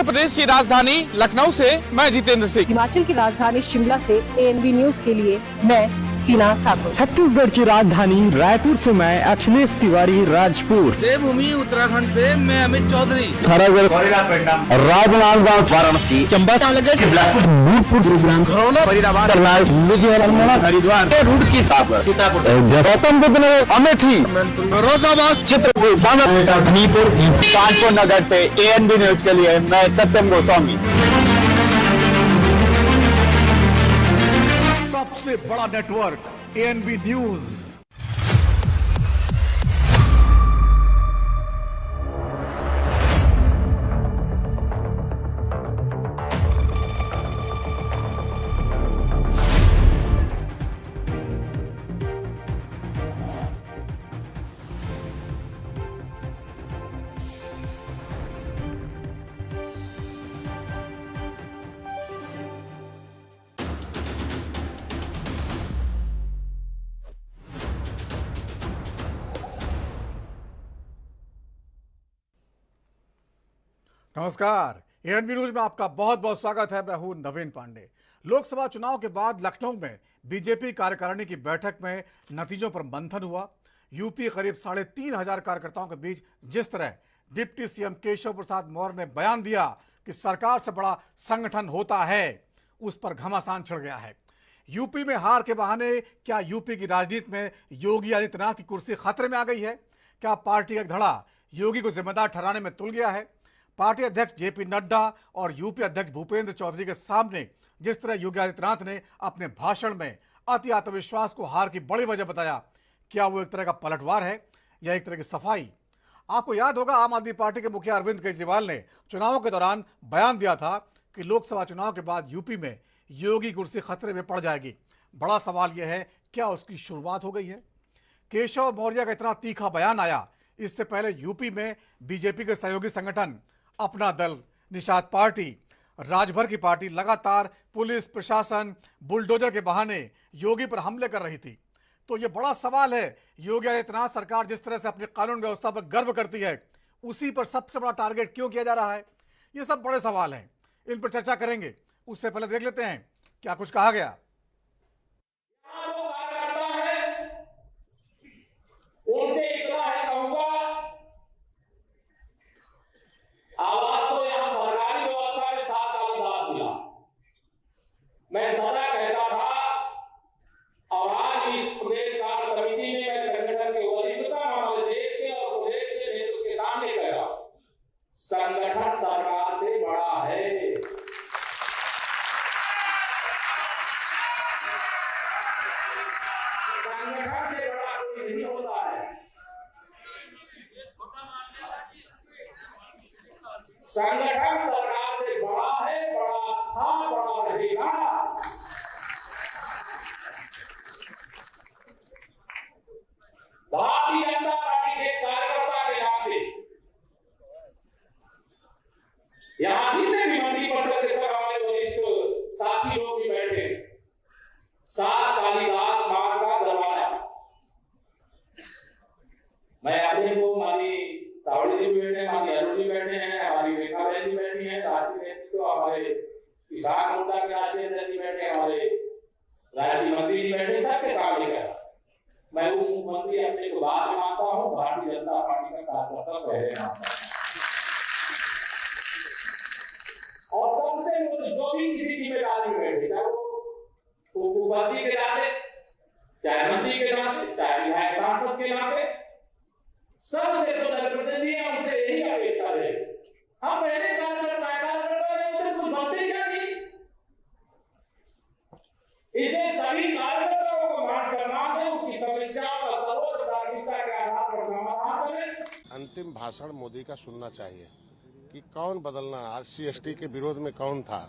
प्रदेश की राजधानी लखनऊ से मैं जितेंद्र सिंह। हिमाचल की राजधानी शिमला से ANB न्यूज के लिए मैं टीना ठाकुर। छत्तीसगढ़ की राजधानी रायपुर से मैं अखिलेश तिवारी राजपुर। देवभूमि उत्तराखंड से मैं अमित चौधरी। राजनांदगांव वाराणसी चंबा नूरपुर गुरुग्राम फरीदाबाद लुधियाना हरिद्वार रुड़की सीतापुर गौतम बुद्ध नगर अमेठी फिरोजाबाद चित्रकूट हनीपुर कानपुर नगर से ANB न्यूज के लिए मैं सत्यम गोस्वामी। सबसे बड़ा नेटवर्क ANB न्यूज। नमस्कार, ANB न्यूज में आपका बहुत बहुत स्वागत है। मैं हूं नवीन पांडे। लोकसभा चुनाव के बाद लखनऊ में बीजेपी कार्यकारिणी की बैठक में नतीजों पर मंथन हुआ। यूपी करीब 3,500 कार्यकर्ताओं के बीच जिस तरह डिप्टी सीएम केशव प्रसाद मौर्य ने बयान दिया कि सरकार से बड़ा संगठन होता है, उस पर घमासान छिड़ गया है। यूपी में हार के बहाने क्या यूपी की राजनीति में योगी आदित्यनाथ की कुर्सी खतरे में आ गई है? क्या पार्टी का धड़ा योगी को जिम्मेदार ठहराने में तुल गया है? पार्टी अध्यक्ष JP नड्डा और यूपी अध्यक्ष भूपेंद्र चौधरी के सामने जिस तरह योगी आदित्यनाथ ने अपने भाषण में अति आत्मविश्वास को हार की बड़ी वजह बताया, क्या वो एक तरह का पलटवार है या एक तरह की सफाई? आपको याद होगा, आम आदमी पार्टी के मुखिया अरविंद केजरीवाल ने चुनावों के दौरान बयान दिया था कि लोकसभा चुनाव के बाद यूपी में योगी कुर्सी खतरे में पड़ जाएगी। बड़ा सवाल यह है, क्या उसकी शुरुआत हो गई है? केशव मौर्य का इतना तीखा बयान आया, इससे पहले यूपी में बीजेपी के सहयोगी संगठन अपना दल, निषाद पार्टी, राजभर की पार्टी लगातार पुलिस प्रशासन बुलडोजर के बहाने योगी पर हमले कर रही थी। तो ये बड़ा सवाल है, योगी आदित्यनाथ सरकार जिस तरह से अपनी कानून व्यवस्था पर गर्व करती है, उसी पर सबसे बड़ा टारगेट क्यों किया जा रहा है? ये सब बड़े सवाल हैं, इन पर चर्चा करेंगे। उससे पहले देख लेते हैं क्या कुछ कहा गया। आवाज तो यहाँ सरकारी व्यवस्था में 7 साल बाद मिला। मैं सदा कहता था और आज इस प्रदेश कार्य समिति में मैं संगठन के वरिष्ठता हमारे देश के और प्रदेश के नेतृत्व के सामने कह रहा हूं, संगठन सरकार से बड़ा है। संगठन से बड़ा कोई नहीं होता है। संगठन सरकार से बड़ा है, बड़ा था, बड़ा रहेगा। भारतीय जनता पार्टी के कार्यकर्ता के नाते यहां जितने भी मंत्री परिषद के सब हमारे वरिष्ठ साथी लोग भी बैठे, 7 कालिदास मार्ग का दरवाजा। मैं अपने को मानी तावड़ी जी बैठे, हमारी अरुण जी बैठे हैं, हमारी रेखा बहन जी बैठी हैं, राष्ट्रीय नेतृत्व हमारे किसान मोर्चा के राष्ट्रीय अध्यक्ष जी बैठे, हमारे राष्ट्रीय मंत्री जी बैठे, सबके सामने कह रहा मैं उप मुख्यमंत्री अपने को बाद में मानता हूँ, भारतीय जनता पार्टी का कार्यकर्ता पहले मानता हूँ। और सबसे जो भी किसी जिम्मेदारी में बैठे, चाहे वो उप मुख्यमंत्री के नाते, चाहे मंत्री के नाते, चाहे विधायक सांसद के नाते, सबसे जो जनप्रतिनिधि है उनसे यही अपेक्षा है। हम पहले कुछ बनते क्या नहीं, इसे सभी कार्यकर्ताओं को मान सम्मान दें, उनकी समस्याओं का सर्वोच्च प्राथमिकता के आधार पर समाधान करें। अंतिम भाषण मोदी का सुनना चाहिए कि कौन बदलना, SC/ST के विरोध में कौन था,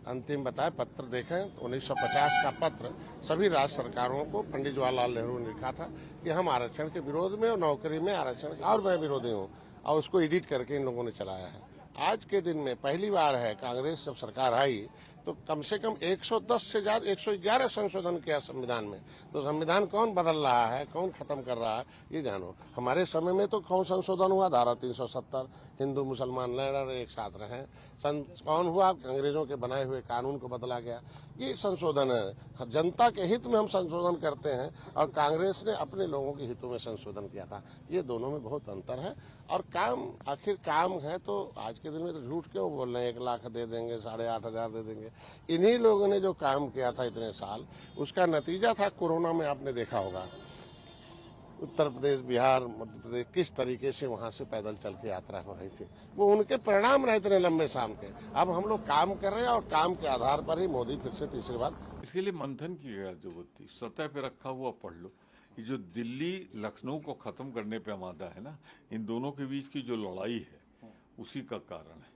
अंतिम बताए। पत्र देखें, 1950 का पत्र सभी राज्य सरकारों को पंडित जवाहरलाल नेहरू ने लिखा था कि हम आरक्षण के विरोध में और नौकरी में आरक्षण और मैं विरोधी हूँ, और उसको एडिट करके इन लोगों ने चलाया है। आज के दिन में पहली बार है कांग्रेस जब सरकार आई तो कम से कम 110 से ज्यादा 111 संशोधन किया संविधान में। तो संविधान कौन बदल रहा है, कौन खत्म कर रहा है, ये जानो। हमारे समय में तो कौन संशोधन हुआ? धारा 370, हिंदू मुसलमान लड़ एक साथ रहे। कौन हुआ? अंग्रेजों के बनाए हुए कानून को बदला गया। ये संशोधन है, जनता के हित में हम संशोधन करते हैं और कांग्रेस ने अपने लोगों के हितों में संशोधन किया था। ये दोनों में बहुत अंतर है। और काम, आखिर काम है तो आज के दिन में तो झूठ क्यों बोल रहे हैं? 1 लाख दे देंगे, 8,500 दे देंगे। इन्हीं लोगों ने जो काम किया था इतने साल, उसका नतीजा था कोरोना में। आपने देखा होगा उत्तर प्रदेश, बिहार, मध्य प्रदेश किस तरीके से वहां से पैदल चल के यात्रा हो रही थी। वो उनके परिणाम रहे इतने लंबे शाम के। अब हम लोग काम कर रहे हैं और काम के आधार पर ही मोदी फिर से तीसरी बार। इसके लिए मंथन की जरूरत थी। सतह पे रखा हुआ पढ़ लो। ये जो दिल्ली लखनऊ को खत्म करने पे आमादा है ना, इन दोनों के बीच की जो लड़ाई है उसी का कारण है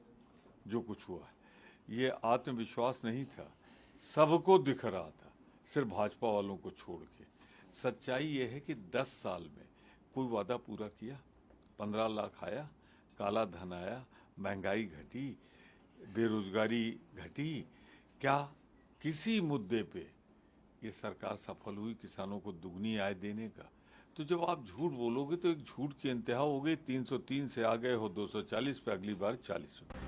जो कुछ हुआ है। ये आत्मविश्वास नहीं था, सबको दिख रहा था, सिर्फ भाजपा वालों को छोड़ के। सच्चाई ये है कि 10 साल में कोई वादा पूरा किया? 15 लाख आया, काला धन आया, महंगाई घटी, बेरोजगारी घटी। क्या किसी मुद्दे पे ये सरकार सफल हुई किसानों को दुगनी आय देने का? तो जब आप झूठ बोलोगे तो एक झूठ की इंतहा हो गई। 303 से आ गए हो 240 पे, अगली बार 40 पे।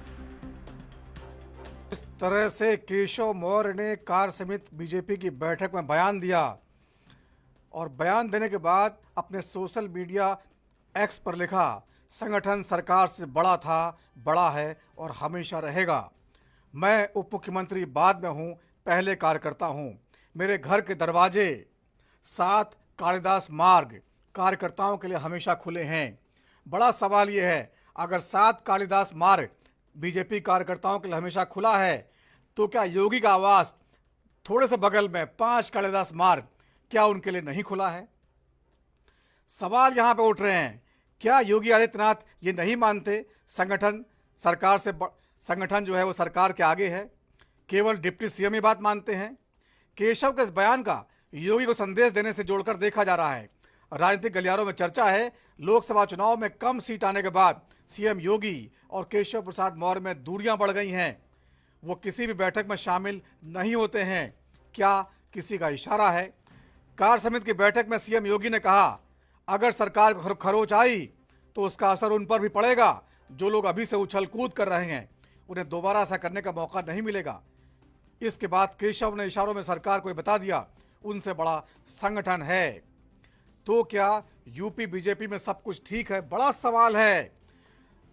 इस तरह से केशव मौर्य ने कार्य समिति बीजेपी की बैठक में बयान दिया और बयान देने के बाद अपने सोशल मीडिया एक्स पर लिखा, संगठन सरकार से बड़ा था, बड़ा है और हमेशा रहेगा। मैं उप मुख्यमंत्री बाद में हूँ, पहले कार्यकर्ता हूँ। मेरे घर के दरवाजे 7 कालिदास मार्ग कार्यकर्ताओं के लिए हमेशा खुले हैं। बड़ा सवाल ये है, अगर 7 कालिदास मार्ग बीजेपी कार्यकर्ताओं के लिए हमेशा खुला है तो क्या योगी का आवास थोड़े से बगल में 5 कालिदास मार्ग क्या उनके लिए नहीं खुला है? सवाल यहां पे उठ रहे हैं, क्या योगी आदित्यनाथ ये नहीं मानते संगठन सरकार से संगठन जो है वो सरकार के आगे है? केवल डिप्टी सीएम ही बात मानते हैं? केशव के इस बयान का योगी को संदेश देने से जोड़कर देखा जा रहा है। राजनीतिक गलियारों में चर्चा है, लोकसभा चुनाव में कम सीट आने के बाद सीएम योगी और केशव प्रसाद मौर्य में दूरियां बढ़ गई हैं। वो किसी भी बैठक में शामिल नहीं होते हैं। क्या किसी का इशारा है? कार्य समिति की बैठक में सीएम योगी ने कहा, अगर सरकार को खरोच आई तो उसका असर उन पर भी पड़ेगा। जो लोग अभी से उछल कूद कर रहे हैं उन्हें दोबारा ऐसा करने का मौका नहीं मिलेगा। इसके बाद केशव ने इशारों में सरकार को बता दिया, उनसे बड़ा संगठन है। तो क्या यूपी बीजेपी में सब कुछ ठीक है? बड़ा सवाल है।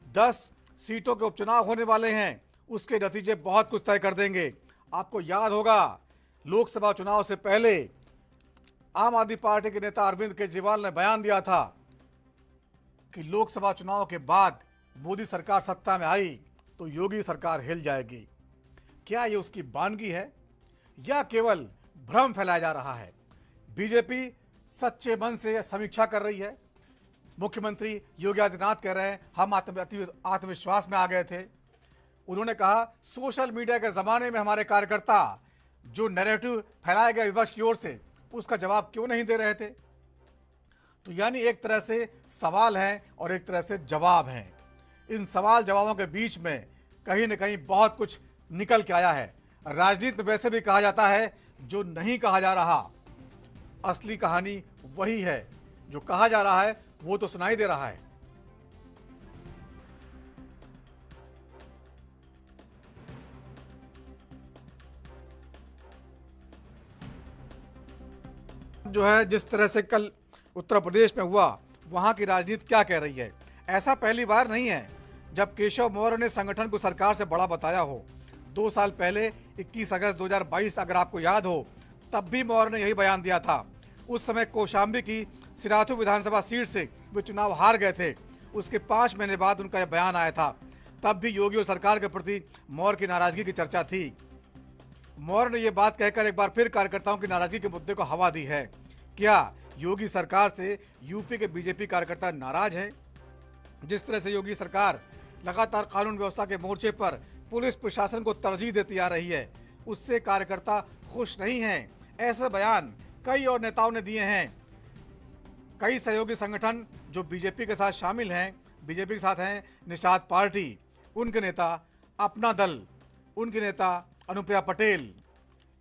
10 सीटों के उपचुनाव होने वाले हैं, उसके नतीजे बहुत कुछ तय कर देंगे। आपको याद होगा लोकसभा चुनाव से पहले आम आदमी पार्टी के नेता अरविंद केजरीवाल ने बयान दिया था कि लोकसभा चुनाव के बाद मोदी सरकार सत्ता में आई तो योगी सरकार हिल जाएगी। क्या ये उसकी वानगी है या केवल भ्रम फैलाया जा रहा है? बीजेपी सच्चे मन से समीक्षा कर रही है। मुख्यमंत्री योगी आदित्यनाथ कह रहे हैं हम आत्मविश्वास में आ गए थे। उन्होंने कहा सोशल मीडिया के जमाने में हमारे कार्यकर्ता जो नैरेटिव फैलाया गया विपक्ष की ओर से उसका जवाब क्यों नहीं दे रहे थे? तो यानी एक तरह से सवाल है और एक तरह से जवाब है। इन सवाल जवाबों के बीच में कहीं न कहीं बहुत कुछ निकल के आया है। राजनीति में वैसे भी कहा जाता है जो नहीं कहा जा रहा, असली कहानी वही है। जो कहा जा रहा है वो तो सुनाई दे रहा है। जो है जिस तरह से कल उत्तर प्रदेश में हुआ, वहां की राजनीति क्या कह रही है? ऐसा पहली बार नहीं है जब केशव मौर्य ने संगठन को सरकार से बड़ा बताया हो। 2 साल पहले 21 अगस्त 2022 अगर आपको याद हो, तब भी मौर्य ने यही बयान दिया था। उस समय कौशाम्बी की सिराथू विधानसभा सीट से वे चुनाव हार गए थे। उसके 5 महीने बाद उनका यह बयान आया था। तब भी योगी और सरकार के प्रति मौर्य की नाराजगी की चर्चा थी। मौर्य ने यह बात कहकर एक बार फिर कार्यकर्ताओं की नाराजगी के मुद्दे को हवा दी है। क्या योगी सरकार से यूपी के बीजेपी कार्यकर्ता नाराज है? जिस तरह से योगी सरकार लगातार कानून व्यवस्था के मोर्चे पर पुलिस प्रशासन को तरजीह देती आ रही है, उससे कार्यकर्ता खुश नहीं हैं। ऐसे बयान कई और नेताओं ने दिए हैं। कई सहयोगी संगठन जो बीजेपी के साथ शामिल हैं, बीजेपी के साथ हैं निषाद पार्टी, उनके नेता, अपना दल, उनके नेता अनुप्रिया पटेल,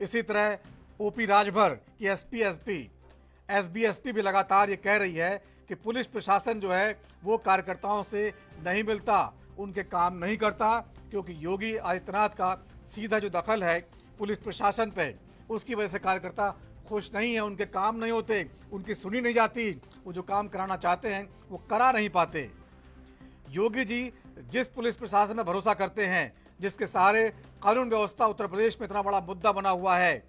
इसी तरह ओपी राजभर की एसबी भी लगातार ये कह रही है कि पुलिस प्रशासन जो है वो कार्यकर्ताओं से नहीं मिलता, उनके काम नहीं करता, क्योंकि योगी आदित्यनाथ का सीधा जो दखल है पुलिस प्रशासन पे, उसकी वजह से कार्यकर्ता खुश नहीं है, उनके काम नहीं होते, उनकी सुनी नहीं जाती, वो जो काम कराना चाहते हैं वो करा नहीं पाते। योगी जी जिस पुलिस प्रशासन में भरोसा करते हैं, जिसके सहारे कानून व्यवस्था उत्तर प्रदेश में इतना बड़ा मुद्दा बना हुआ है,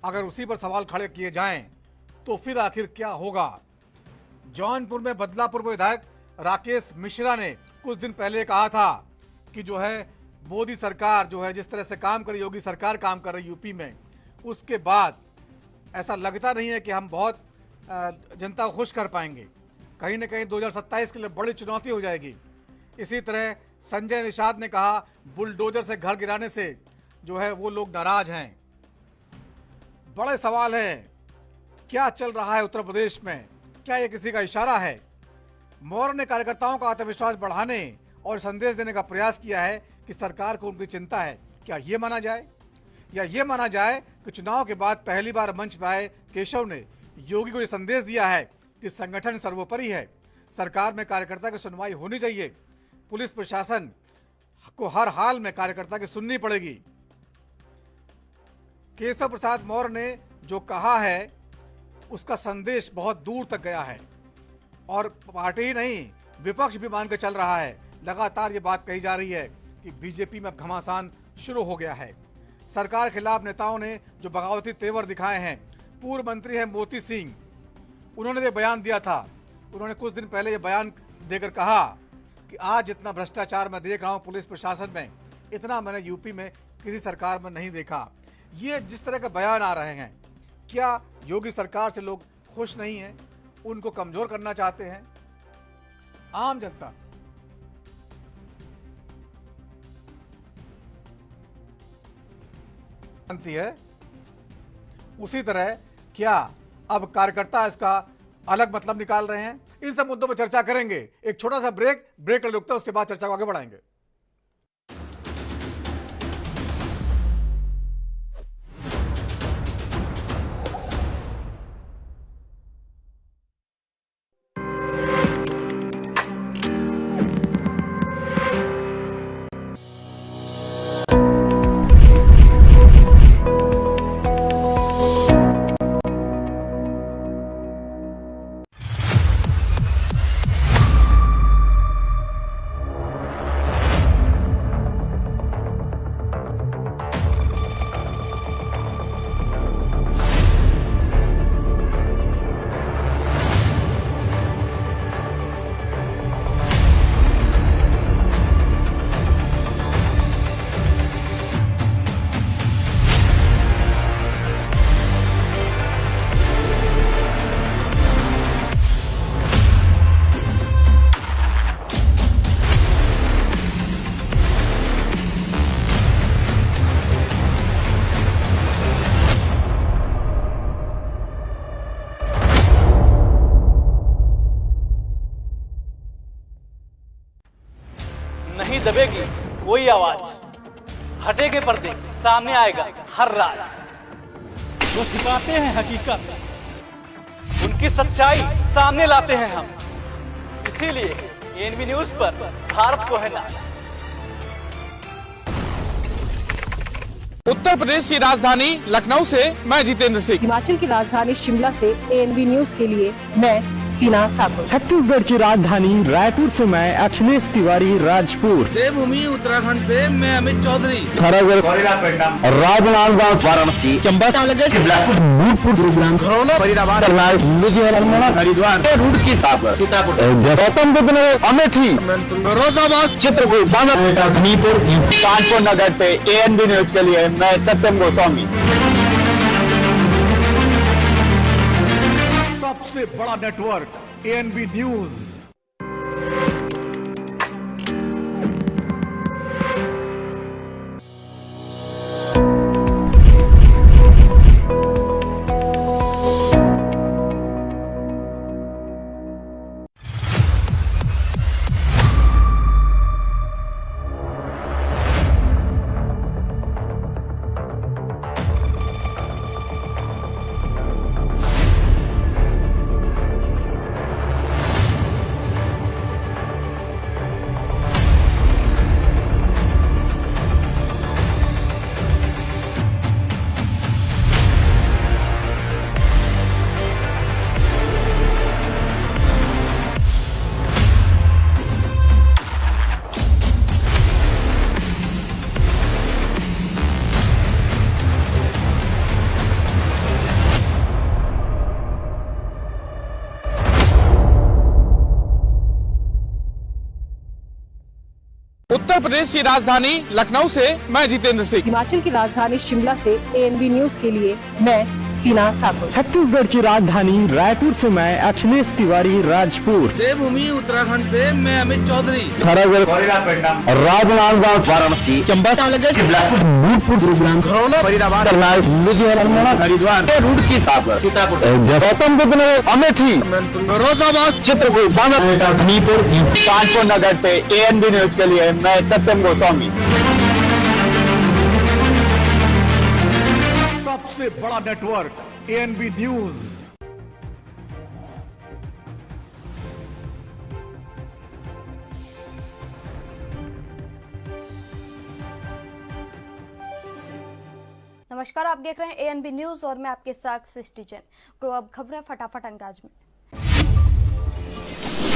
अगर उसी पर सवाल खड़े किए जाएं तो फिर आखिर क्या होगा। जौनपुर में बदलापुर विधायक राकेश मिश्रा ने कुछ दिन पहले कहा था कि जो है मोदी सरकार जो है जिस तरह से काम कर रही, योगी सरकार काम कर रही यूपी में, उसके बाद ऐसा लगता नहीं है कि हम बहुत जनता को खुश कर पाएंगे। कहीं ना कहीं 2027 के लिए बड़ी चुनौती हो जाएगी। इसी तरह संजय निषाद ने कहा बुलडोजर से घर गिराने से जो है वो लोग नाराज हैं। बड़े सवाल हैं, क्या चल रहा है उत्तर प्रदेश में, क्या ये किसी का इशारा है? मौर्य ने कार्यकर्ताओं का आत्मविश्वास बढ़ाने और संदेश देने का प्रयास किया है कि सरकार को उनकी चिंता है। क्या ये माना जाए, या ये माना जाए कि चुनाव के बाद पहली बार मंच पर आए केशव ने योगी को ये संदेश दिया है कि संगठन सर्वोपरि है, सरकार में कार्यकर्ता की सुनवाई होनी चाहिए, पुलिस प्रशासन को हर हाल में कार्यकर्ता की सुननी पड़ेगी। केशव प्रसाद मौर्य ने जो कहा है उसका संदेश बहुत दूर तक गया है और पार्टी ही नहीं विपक्ष भी मान कर चल रहा है। लगातार ये बात कही जा रही है कि बीजेपी में अब घमासान शुरू हो गया है। सरकार के खिलाफ नेताओं ने जो बगावती तेवर दिखाए हैं, पूर्व मंत्री है मोती सिंह, उन्होंने ये बयान दिया था। उन्होंने कुछ दिन पहले ये बयान देकर कहा कि आज जितना भ्रष्टाचार मैं देख रहा हूँ पुलिस प्रशासन में, इतना मैंने यूपी में किसी सरकार में नहीं देखा। ये जिस तरह के बयान आ रहे हैं, क्या योगी सरकार से लोग खुश नहीं हैं, उनको कमजोर करना चाहते हैं? आम जनता जानती है। उसी तरह क्या अब कार्यकर्ता इसका अलग मतलब निकाल रहे हैं? इन सब मुद्दों पर चर्चा करेंगे। एक छोटा सा ब्रेक ले रुकते हैं, उसके बाद चर्चा को आगे बढ़ाएंगे। नहीं दबेगी कोई आवाज, हटेगे पर्दे, सामने आएगा हर राज। जो छिपाते हैं हकीकत, उनकी सच्चाई सामने लाते हैं हम। इसीलिए एएनबी न्यूज पर भारत को है नाज। उत्तर प्रदेश की राजधानी लखनऊ से मैं जितेंद्र सिंह। हिमाचल की राजधानी शिमला से एएनबी न्यूज के लिए मैं टीना ठाकुर। छत्तीसगढ़ की राजधानी रायपुर से मैं अखिलेश तिवारी राजपुर। देवभूमि उत्तराखंड से मैं अमित चौधरी। राजनांदगांव, वाराणसी, चंबा, भूतपुर, गुरुग्राम, फरीदाबाद, हरिद्वार, रुड़की, सीतापुर, गौतम बुद्ध नगर, अमेठी, फिरोजाबाद, चित्रकूट, हनीपुर, कानपुर नगर से एएनबी न्यूज के लिए मैं सत्यम गोस्वामी। सबसे बड़ा network ANB news. Uttar Pradesh की राजधानी लखनऊ से मैं जितेंद्र सिंह। हिमाचल की राजधानी शिमला से ANB न्यूज के लिए मैं टीना ठाकुर। छत्तीसगढ़ की राजधानी रायपुर से मैं अखिलेश तिवारी राजपुर। देवभूमि उत्तराखंड से मैं अमित चौधरी। राजनांदगांव वाराणसी चंबा सालगढ़ बिलासपुर नूरपुर गुरुग्राम घरौना फरीदाबाद करनाल लुधियाना हरिद्वार रुड़की सागर सीतापुर गौतम बुद्ध नगर अमेठी फिरोजाबाद चित्रकूट बांदरपुर कानपुर नगर से ANB न्यूज के लिए मैं सत्यम गोस्वामी। सबसे बड़ा नेटवर्क ANB न्यूज। नमस्कार, आप देख रहे हैं ANB न्यूज और मैं आपके साथ सृष्टि जैन। तो अब खबरें फटाफट अंदाज में।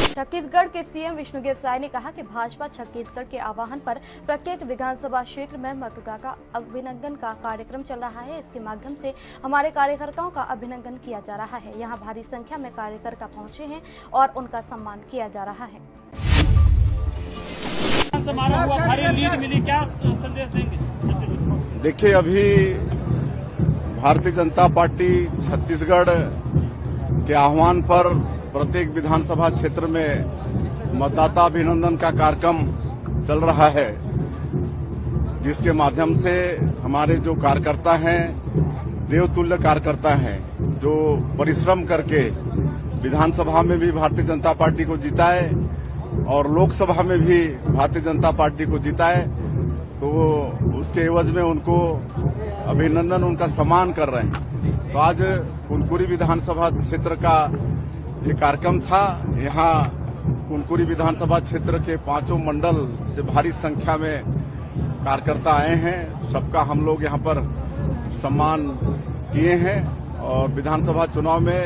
छत्तीसगढ़ के CM विष्णुदेव साय ने कहा कि भाजपा छत्तीसगढ़ के आह्वान पर प्रत्येक विधानसभा क्षेत्र में मतदाता अभिनंदन का कार्यक्रम चल रहा है। इसके माध्यम से हमारे कार्यकर्ताओं का अभिनंदन किया जा रहा है। यहां भारी संख्या में कार्यकर्ता पहुंचे हैं और उनका सम्मान किया जा रहा है। देखिए, अभी भारतीय जनता पार्टी छत्तीसगढ़ के आह्वान पर प्रत्येक विधानसभा क्षेत्र में मतदाता अभिनंदन का कार्यक्रम चल रहा है, जिसके माध्यम से हमारे जो कार्यकर्ता हैं, देवतुल्य कार्यकर्ता हैं, जो परिश्रम करके विधानसभा में भी भारतीय जनता पार्टी को जिताए और लोकसभा में भी भारतीय जनता पार्टी को जिताए, तो उसके एवज में उनको अभिनंदन, उनका सम्मान कर रहे हैं। तो आज कुनकुरी विधानसभा क्षेत्र का ये कार्यक्रम था। यहाँ कुनकुरी विधानसभा क्षेत्र के 5 मंडल से भारी संख्या में कार्यकर्ता आए हैं। सबका हम लोग यहाँ पर सम्मान किए हैं और विधानसभा चुनाव में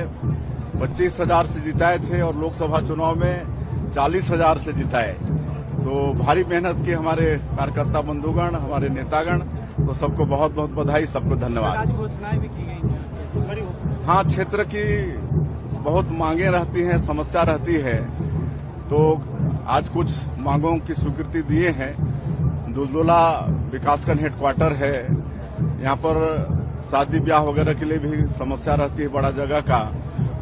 25,000 से जिताए थे और लोकसभा चुनाव में 40,000 से जिताए। तो भारी मेहनत की हमारे कार्यकर्ता बंधुगण, हमारे नेतागण, तो सबको बहुत बहुत बधाई, सबको धन्यवाद। हाँ, क्षेत्र की बहुत मांगे रहती हैं, समस्या रहती है, तो आज कुछ मांगों की स्वीकृति दिए हैं। दुलदुला विकासखंड हेडक्वार्टर है, यहाँ पर शादी ब्याह वगैरह के लिए भी समस्या रहती है बड़ा जगह का,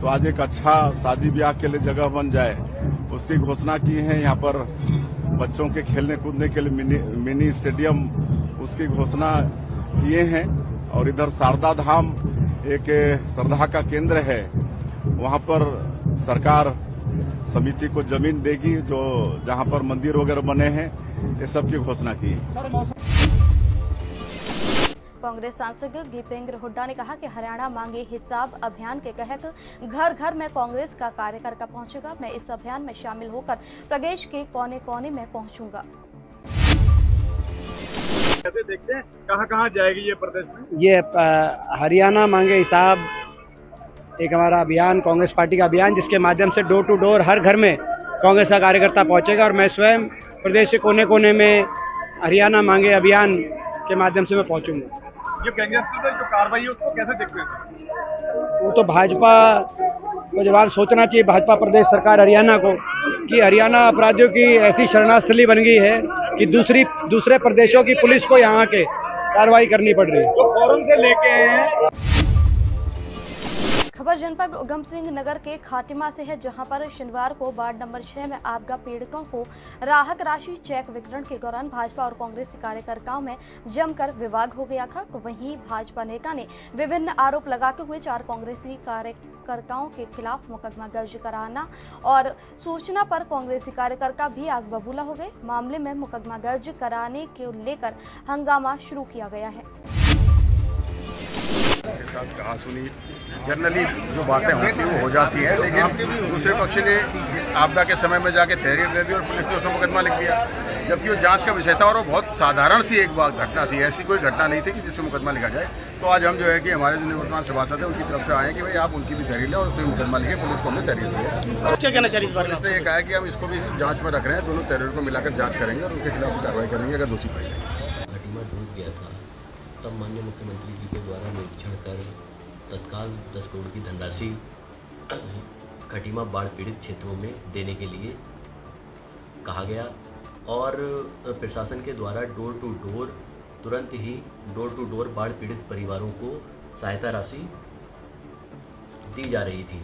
तो आज एक अच्छा शादी ब्याह के लिए जगह बन जाए, उसकी घोषणा की है। यहाँ पर बच्चों के खेलने कूदने के लिए मिनी स्टेडियम, उसकी घोषणा किए हैं। और इधर शारदा धाम एक श्रद्धा का केंद्र है, वहां पर सरकार समिति को जमीन देगी, जो जहां पर मंदिर वगैरह बने हैं, ये सब की घोषणा की। कांग्रेस सांसद दीपेंद्र हुड्डा ने कहा कि हरियाणा मांगे हिसाब अभियान के तहत घर घर में कांग्रेस का कार्यकर्ता पहुंचेगा। मैं इस अभियान में शामिल होकर प्रदेश के कोने कोने में पहुंचूंगा। कैसे देखते हैं कहां जाएगी ये प्रदेश में? ये हरियाणा मांगे हिसाब एक हमारा अभियान, कांग्रेस पार्टी का अभियान, जिसके माध्यम से डोर टू डोर हर घर में कांग्रेस का कार्यकर्ता पहुंचेगा और मैं स्वयं प्रदेश के कोने कोने में हरियाणा मांगे अभियान के माध्यम से मैं पहुंचूंगा। ये गैंगस्टर की जो कार्रवाई है उसको कैसे देखते हैं? वो तो भाजपा को जवाब सोचना चाहिए, भाजपा प्रदेश सरकार हरियाणा को, कि हरियाणा अपराधियों की ऐसी शरणास्थली बन गई है कि दूसरे प्रदेशों की पुलिस को यहाँ के कार्रवाई करनी पड़ रही है। तो फौरन से लेके आए हैं। खबर जनपद उधम सिंह नगर के खाटिमा से है, जहां पर शनिवार को वार्ड नंबर 6 में आपदा पीड़ितों को राहत राशि चेक वितरण के दौरान भाजपा और कांग्रेस कार्यकर्ताओं में जमकर विवाद हो गया था। तो वहीं भाजपा नेता ने विभिन्न आरोप लगाते हुए 4 कांग्रेसी कार्यकर्ताओं के खिलाफ मुकदमा दर्ज कराना और सूचना पर कांग्रेसी कार्यकर्ता भी आग बबूला हो गए। मामले में मुकदमा दर्ज कराने को लेकर हंगामा शुरू किया गया है। के साथ कहा सुनी, जनरली जो बातें होती हैं वो हो जाती है, लेकिन दूसरे पक्ष ने इस आपदा के समय में जाके तहरीर दे दी और पुलिस ने उसमें मुकदमा लिख दिया, जबकि वो जांच का विषय था और वो बहुत साधारण सी एक बात घटना थी। ऐसी कोई घटना नहीं थी कि जिसमें मुकदमा लिखा जाए। तो आज हम जो है कि हमारे जो निवर्तमान सभासद है उनकी तरफ से आए कि भाई आप उनकी भी तहरीर लें और उसमें मुकदमा लिखे। पुलिस को हमने तहरीर दिया और क्या कहना चाहिए इस बारे में? पुलिस ने ये कहा कि हम इसको भी जाँच में रख रहे हैं, दोनों तहरीर को मिलाकर जाँच करेंगे और उनके खिलाफ कार्रवाई करेंगे अगर दोषी पाई जाए। घाटीमा डूब गया था, तब माननीय मुख्यमंत्री जी के द्वारा निरीक्षण कर तत्काल 10 करोड़ की धनराशि खटीमा बाढ़ पीड़ित क्षेत्रों में देने के लिए कहा गया और प्रशासन के द्वारा डोर टू डोर तुरंत ही डोर टू डोर बाढ़ पीड़ित परिवारों को सहायता राशि दी जा रही थी।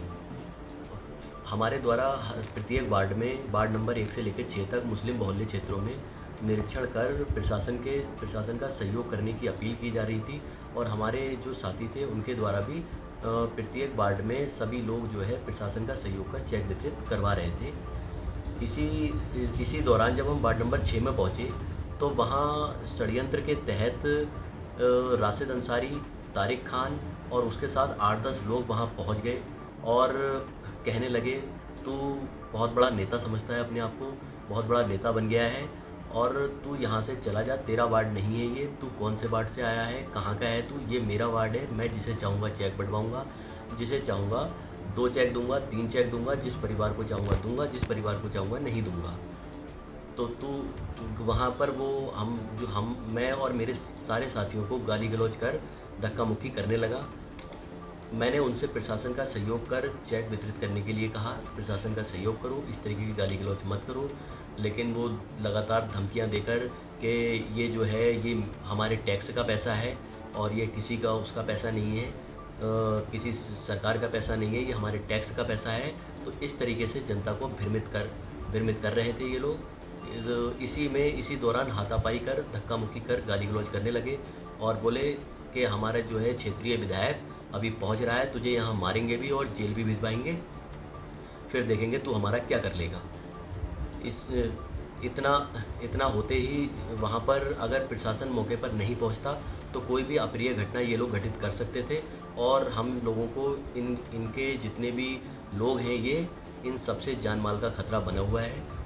हमारे द्वारा प्रत्येक वार्ड में वार्ड नंबर 1 से लेकर 6 तक मुस्लिम बहुल्य क्षेत्रों में निरीक्षण कर प्रशासन का सहयोग करने की अपील की जा रही थी और हमारे जो साथी थे उनके द्वारा भी प्रत्येक वार्ड में सभी लोग जो है प्रशासन का सहयोग कर चेक वितरित करवा रहे थे। इसी दौरान जब हम वार्ड नंबर 6 में पहुँचे तो वहाँ षड्यंत्र के तहत राशिद अंसारी, तारिक खान और उसके साथ 8-10 लोग वहाँ पहुँच गए और कहने लगे तू बहुत बड़ा नेता समझता है अपने आप को, बहुत बड़ा नेता बन गया है और तू यहाँ से चला जा, तेरा वार्ड नहीं है ये, तू कौन से वार्ड से आया है, कहाँ का है तू, ये मेरा वार्ड है, मैं जिसे चाहूँगा चेक बंटवाऊँगा, जिसे चाहूँगा 2 चेक दूंगा, 3 चेक दूंगा, जिस परिवार को चाहूँगा दूंगा, जिस परिवार को चाहूँगा नहीं दूंगा। तो तू वहाँ पर मैं और मेरे सारे साथियों को गाली गलौज कर धक्का मुक्की करने लगा। मैंने उनसे प्रशासन का सहयोग कर चेक वितरित करने के लिए कहा, प्रशासन का सहयोग करो, इस तरीके की गाली गलौज मत करो, लेकिन वो लगातार धमकियां देकर कि ये जो है ये हमारे टैक्स का पैसा है और ये किसी का उसका पैसा नहीं है, किसी सरकार का पैसा नहीं है, ये हमारे टैक्स का पैसा है। तो इस तरीके से जनता को भ्रमित कर रहे थे ये लोग। इसी दौरान हाथापाई कर धक्का मुक्की कर गाली गलौज करने लगे और बोले कि हमारा जो है क्षेत्रीय विधायक अभी पहुंच रहा है, तुझे यहाँ मारेंगे भी और जेल भी भिजवाएंगे, फिर देखेंगे तू हमारा क्या कर लेगा। इतना होते ही वहाँ पर अगर प्रशासन मौके पर नहीं पहुँचता तो कोई भी अप्रिय घटना ये लोग घटित कर सकते थे और हम लोगों को इनके जितने भी लोग हैं इन सबसे जान माल का खतरा बना हुआ है।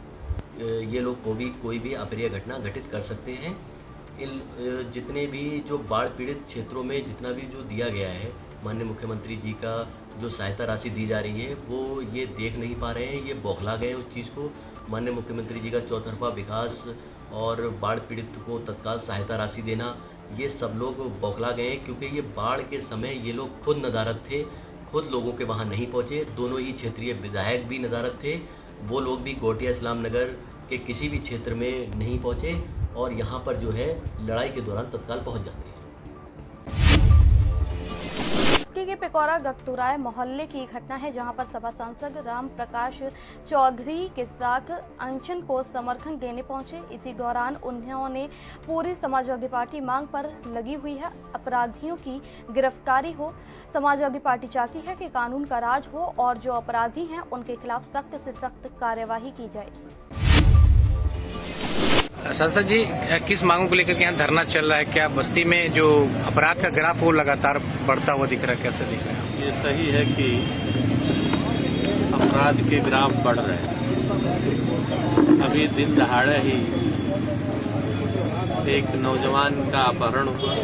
ये लोग कोई भी अप्रिय घटना घटित कर सकते हैं। जितने भी जो बाढ़ पीड़ित क्षेत्रों में जितना भी जो दिया गया है, माननीय मुख्यमंत्री जी का जो सहायता राशि दी जा रही है वो ये देख नहीं पा रहे हैं, ये बौखला गए उस चीज़ को। माननीय मुख्यमंत्री जी का चौतरफा विकास और बाढ़ पीड़ित को तत्काल सहायता राशि देना, ये सब लोग बौखला गए हैं क्योंकि ये बाढ़ के समय ये लोग खुद नदारद थे, खुद लोगों के वहाँ नहीं पहुँचे। दोनों ही क्षेत्रीय विधायक भी नदारद थे, वो लोग भी गोटिया इस्लाम नगर के किसी भी क्षेत्र में नहीं पहुँचे और यहाँ पर जो है लड़ाई के दौरान तत्काल पहुँच जाते हैं। के पिकौरा गकतुराय मोहल्ले की घटना है जहां पर सपा सांसद राम प्रकाश चौधरी के साथ अनशन को समर्थन देने पहुंचे। इसी दौरान उन्होंने पूरी समाजवादी पार्टी मांग पर लगी हुई है, अपराधियों की गिरफ्तारी हो। समाजवादी पार्टी चाहती है कि कानून का राज हो और जो अपराधी हैं उनके खिलाफ सख्त से सख्त कार्यवाही की जाए। सांसद जी, किस मांगों को लेकर यहाँ धरना चल रहा है? क्या बस्ती में जो अपराध का ग्राफ वो लगातार बढ़ता हुआ दिख रहा है, कैसे दिख रहा है? ये सही है कि अपराध के ग्राफ बढ़ रहे हैं। अभी दिन दहाड़े ही एक नौजवान का अपहरण हुआ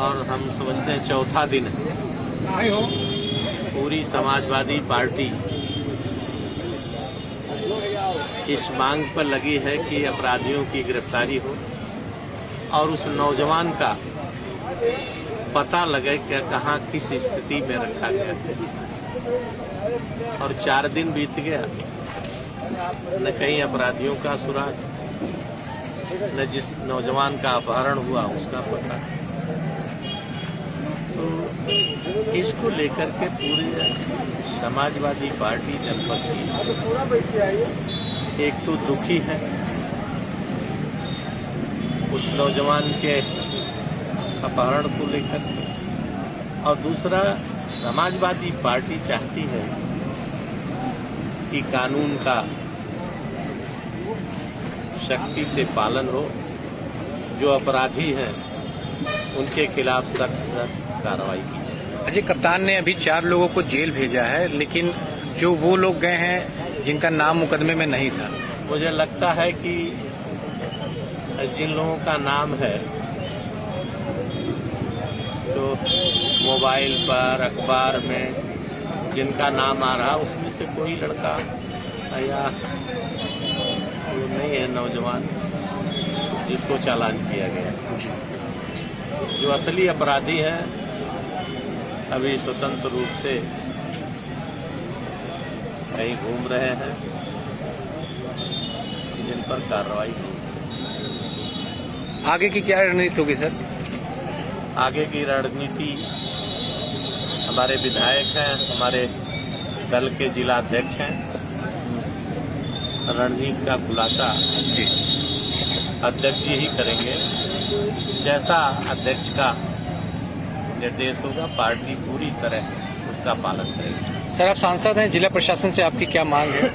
और हम समझते हैं चौथा दिन है। पूरी समाजवादी पार्टी इस मांग पर लगी है कि अपराधियों की गिरफ्तारी हो और उस नौजवान का पता लगे कि कहाँ किस स्थिति में रखा गया है। और 4 दिन बीत गया, न कहीं अपराधियों का सुराग, न जिस नौजवान का अपहरण हुआ उसका पता। तो इसको लेकर के पूरी समाजवादी पार्टी जनपद की एक तो दुखी है उस नौजवान के अपहरण को लेकर और दूसरा समाजवादी पार्टी चाहती है कि कानून का सख्ती से पालन हो, जो अपराधी हैं उनके खिलाफ सख्त कार्रवाई की जाए। अजय कप्तान ने अभी 4 लोगों को जेल भेजा है, लेकिन जो वो लोग गए हैं जिनका नाम मुकदमे में नहीं था, मुझे लगता है कि जिन लोगों का नाम है तो मोबाइल पर अखबार में जिनका नाम आ रहा उसमें से कोई लड़का या वो नहीं है नौजवान जिसको चालान किया गया। जो असली अपराधी हैं अभी स्वतंत्र रूप से कहीं घूम रहे हैं जिन पर कार्रवाई होगी। आगे की क्या रणनीति होगी सर? आगे की रणनीति हमारे विधायक हैं, हमारे दल के जिला अध्यक्ष हैं। रणनीति का खुलासा जी अध्यक्ष जी ही करेंगे। जैसा अध्यक्ष का निर्देश होगा पार्टी पूरी तरह उसका पालन करेगी। सर आप सांसद हैं, जिला प्रशासन से आपकी क्या मांग है?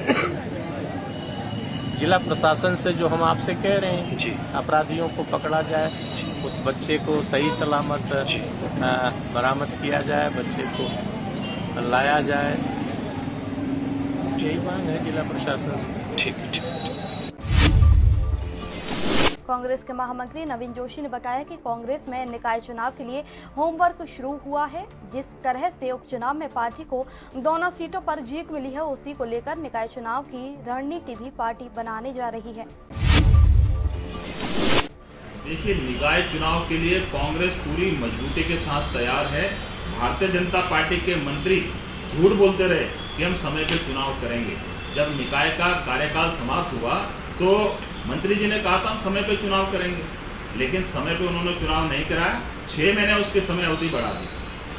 जिला प्रशासन से जो हम आपसे कह रहे हैं जी, अपराधियों को पकड़ा जाए, उस बच्चे को सही सलामत बरामद किया जाए, बच्चे को लाया जाए, यही मांग है जिला प्रशासन से। ठीक। कांग्रेस के महामंत्री नवीन जोशी ने बताया कि कांग्रेस में निकाय चुनाव के लिए होमवर्क शुरू हुआ है। जिस तरह से उपचुनाव में पार्टी को दोनों सीटों पर जीत मिली है, उसी को लेकर निकाय चुनाव की रणनीति भी पार्टी बनाने जा रही है। देखिए, निकाय चुनाव के लिए कांग्रेस पूरी मजबूती के साथ तैयार है। भारतीय जनता पार्टी के मंत्री झूठ बोलते रहे कि हम समय पर चुनाव करेंगे। जब निकाय का कार्यकाल समाप्त हुआ तो मंत्री जी ने कहा था हम समय पे चुनाव करेंगे, लेकिन समय पे उन्होंने चुनाव नहीं कराया। 6 महीने उसकी समय अवधि बढ़ा दी।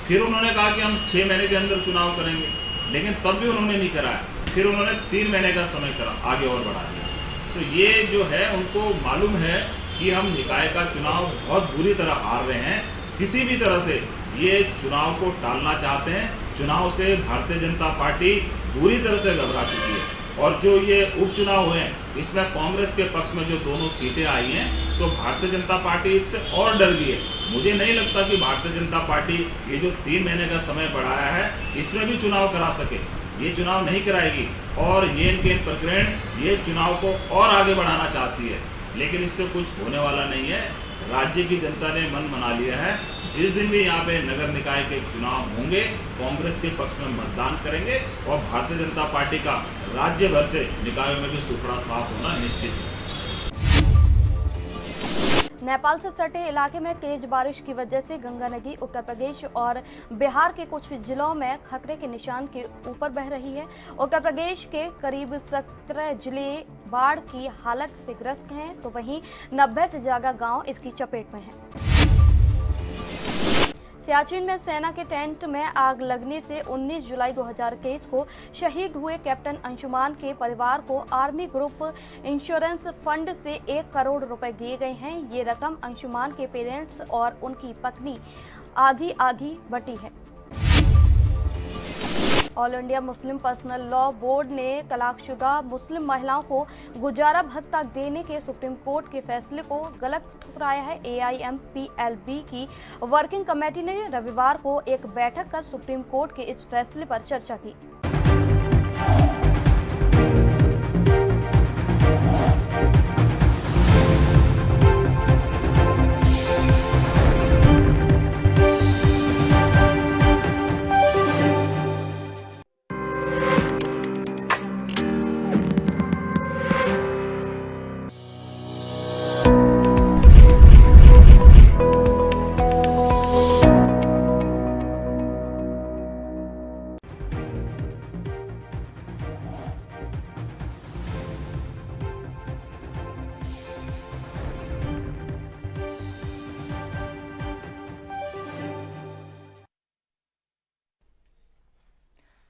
फिर उन्होंने कहा कि हम 6 महीने के अंदर चुनाव करेंगे, लेकिन तब भी उन्होंने नहीं कराया। फिर उन्होंने 3 महीने का समय आगे और बढ़ा दिया। तो ये जो है उनको मालूम है कि हम निकाय का चुनाव बहुत बुरी तरह हार रहे हैं। किसी भी तरह से ये चुनाव को टालना चाहते हैं। चुनाव से भारतीय जनता पार्टी बुरी तरह से घबरा चुकी है। और जो ये उपचुनाव हुए हैं इसमें कांग्रेस के पक्ष में जो दोनों सीटें आई हैं, तो भारतीय जनता पार्टी इससे और डर गई है। मुझे नहीं लगता कि भारतीय जनता पार्टी ये जो 3 महीने का समय बढ़ाया है इसमें भी चुनाव करा सके। ये चुनाव नहीं कराएगी और ये इनके प्रकरण ये चुनाव को और आगे बढ़ाना चाहती है, लेकिन इससे कुछ होने वाला नहीं है। राज्य की जनता ने मन बना लिया है। जिस दिन भी यहाँ पे नगर निकाय के चुनाव होंगे, कांग्रेस के पक्ष में मतदान करेंगे और भारतीय जनता पार्टी का राज्य भर से निकायों में भी सुपड़ा साफ होना निश्चित है। नेपाल से सटे इलाके में तेज बारिश की वजह से गंगा नदी उत्तर प्रदेश और बिहार के कुछ जिलों में खतरे के निशान के ऊपर बह रही है। उत्तर प्रदेश के करीब 17 जिले बाढ़ की हालत से ग्रस्त हैं, तो वहीं 90 से ज्यादा गांव इसकी चपेट में हैं। सियाचिन में सेना के टेंट में आग लगने से 19 जुलाई 2021 को शहीद हुए कैप्टन अंशुमान के परिवार को आर्मी ग्रुप इंश्योरेंस फंड से 1 करोड़ रुपए दिए गए हैं। ये रकम अंशुमान के पेरेंट्स और उनकी पत्नी आधी आधी बटी है। All India Muslim personal law board ने तलाकशुदा मुस्लिम महिलाओं को गुजारा भत्ता देने के सुप्रीम कोर्ट के फैसले को गलत ठुकराया है। AIMPLB की वर्किंग कमेटी ने रविवार को एक बैठक कर सुप्रीम कोर्ट के इस फैसले पर चर्चा की।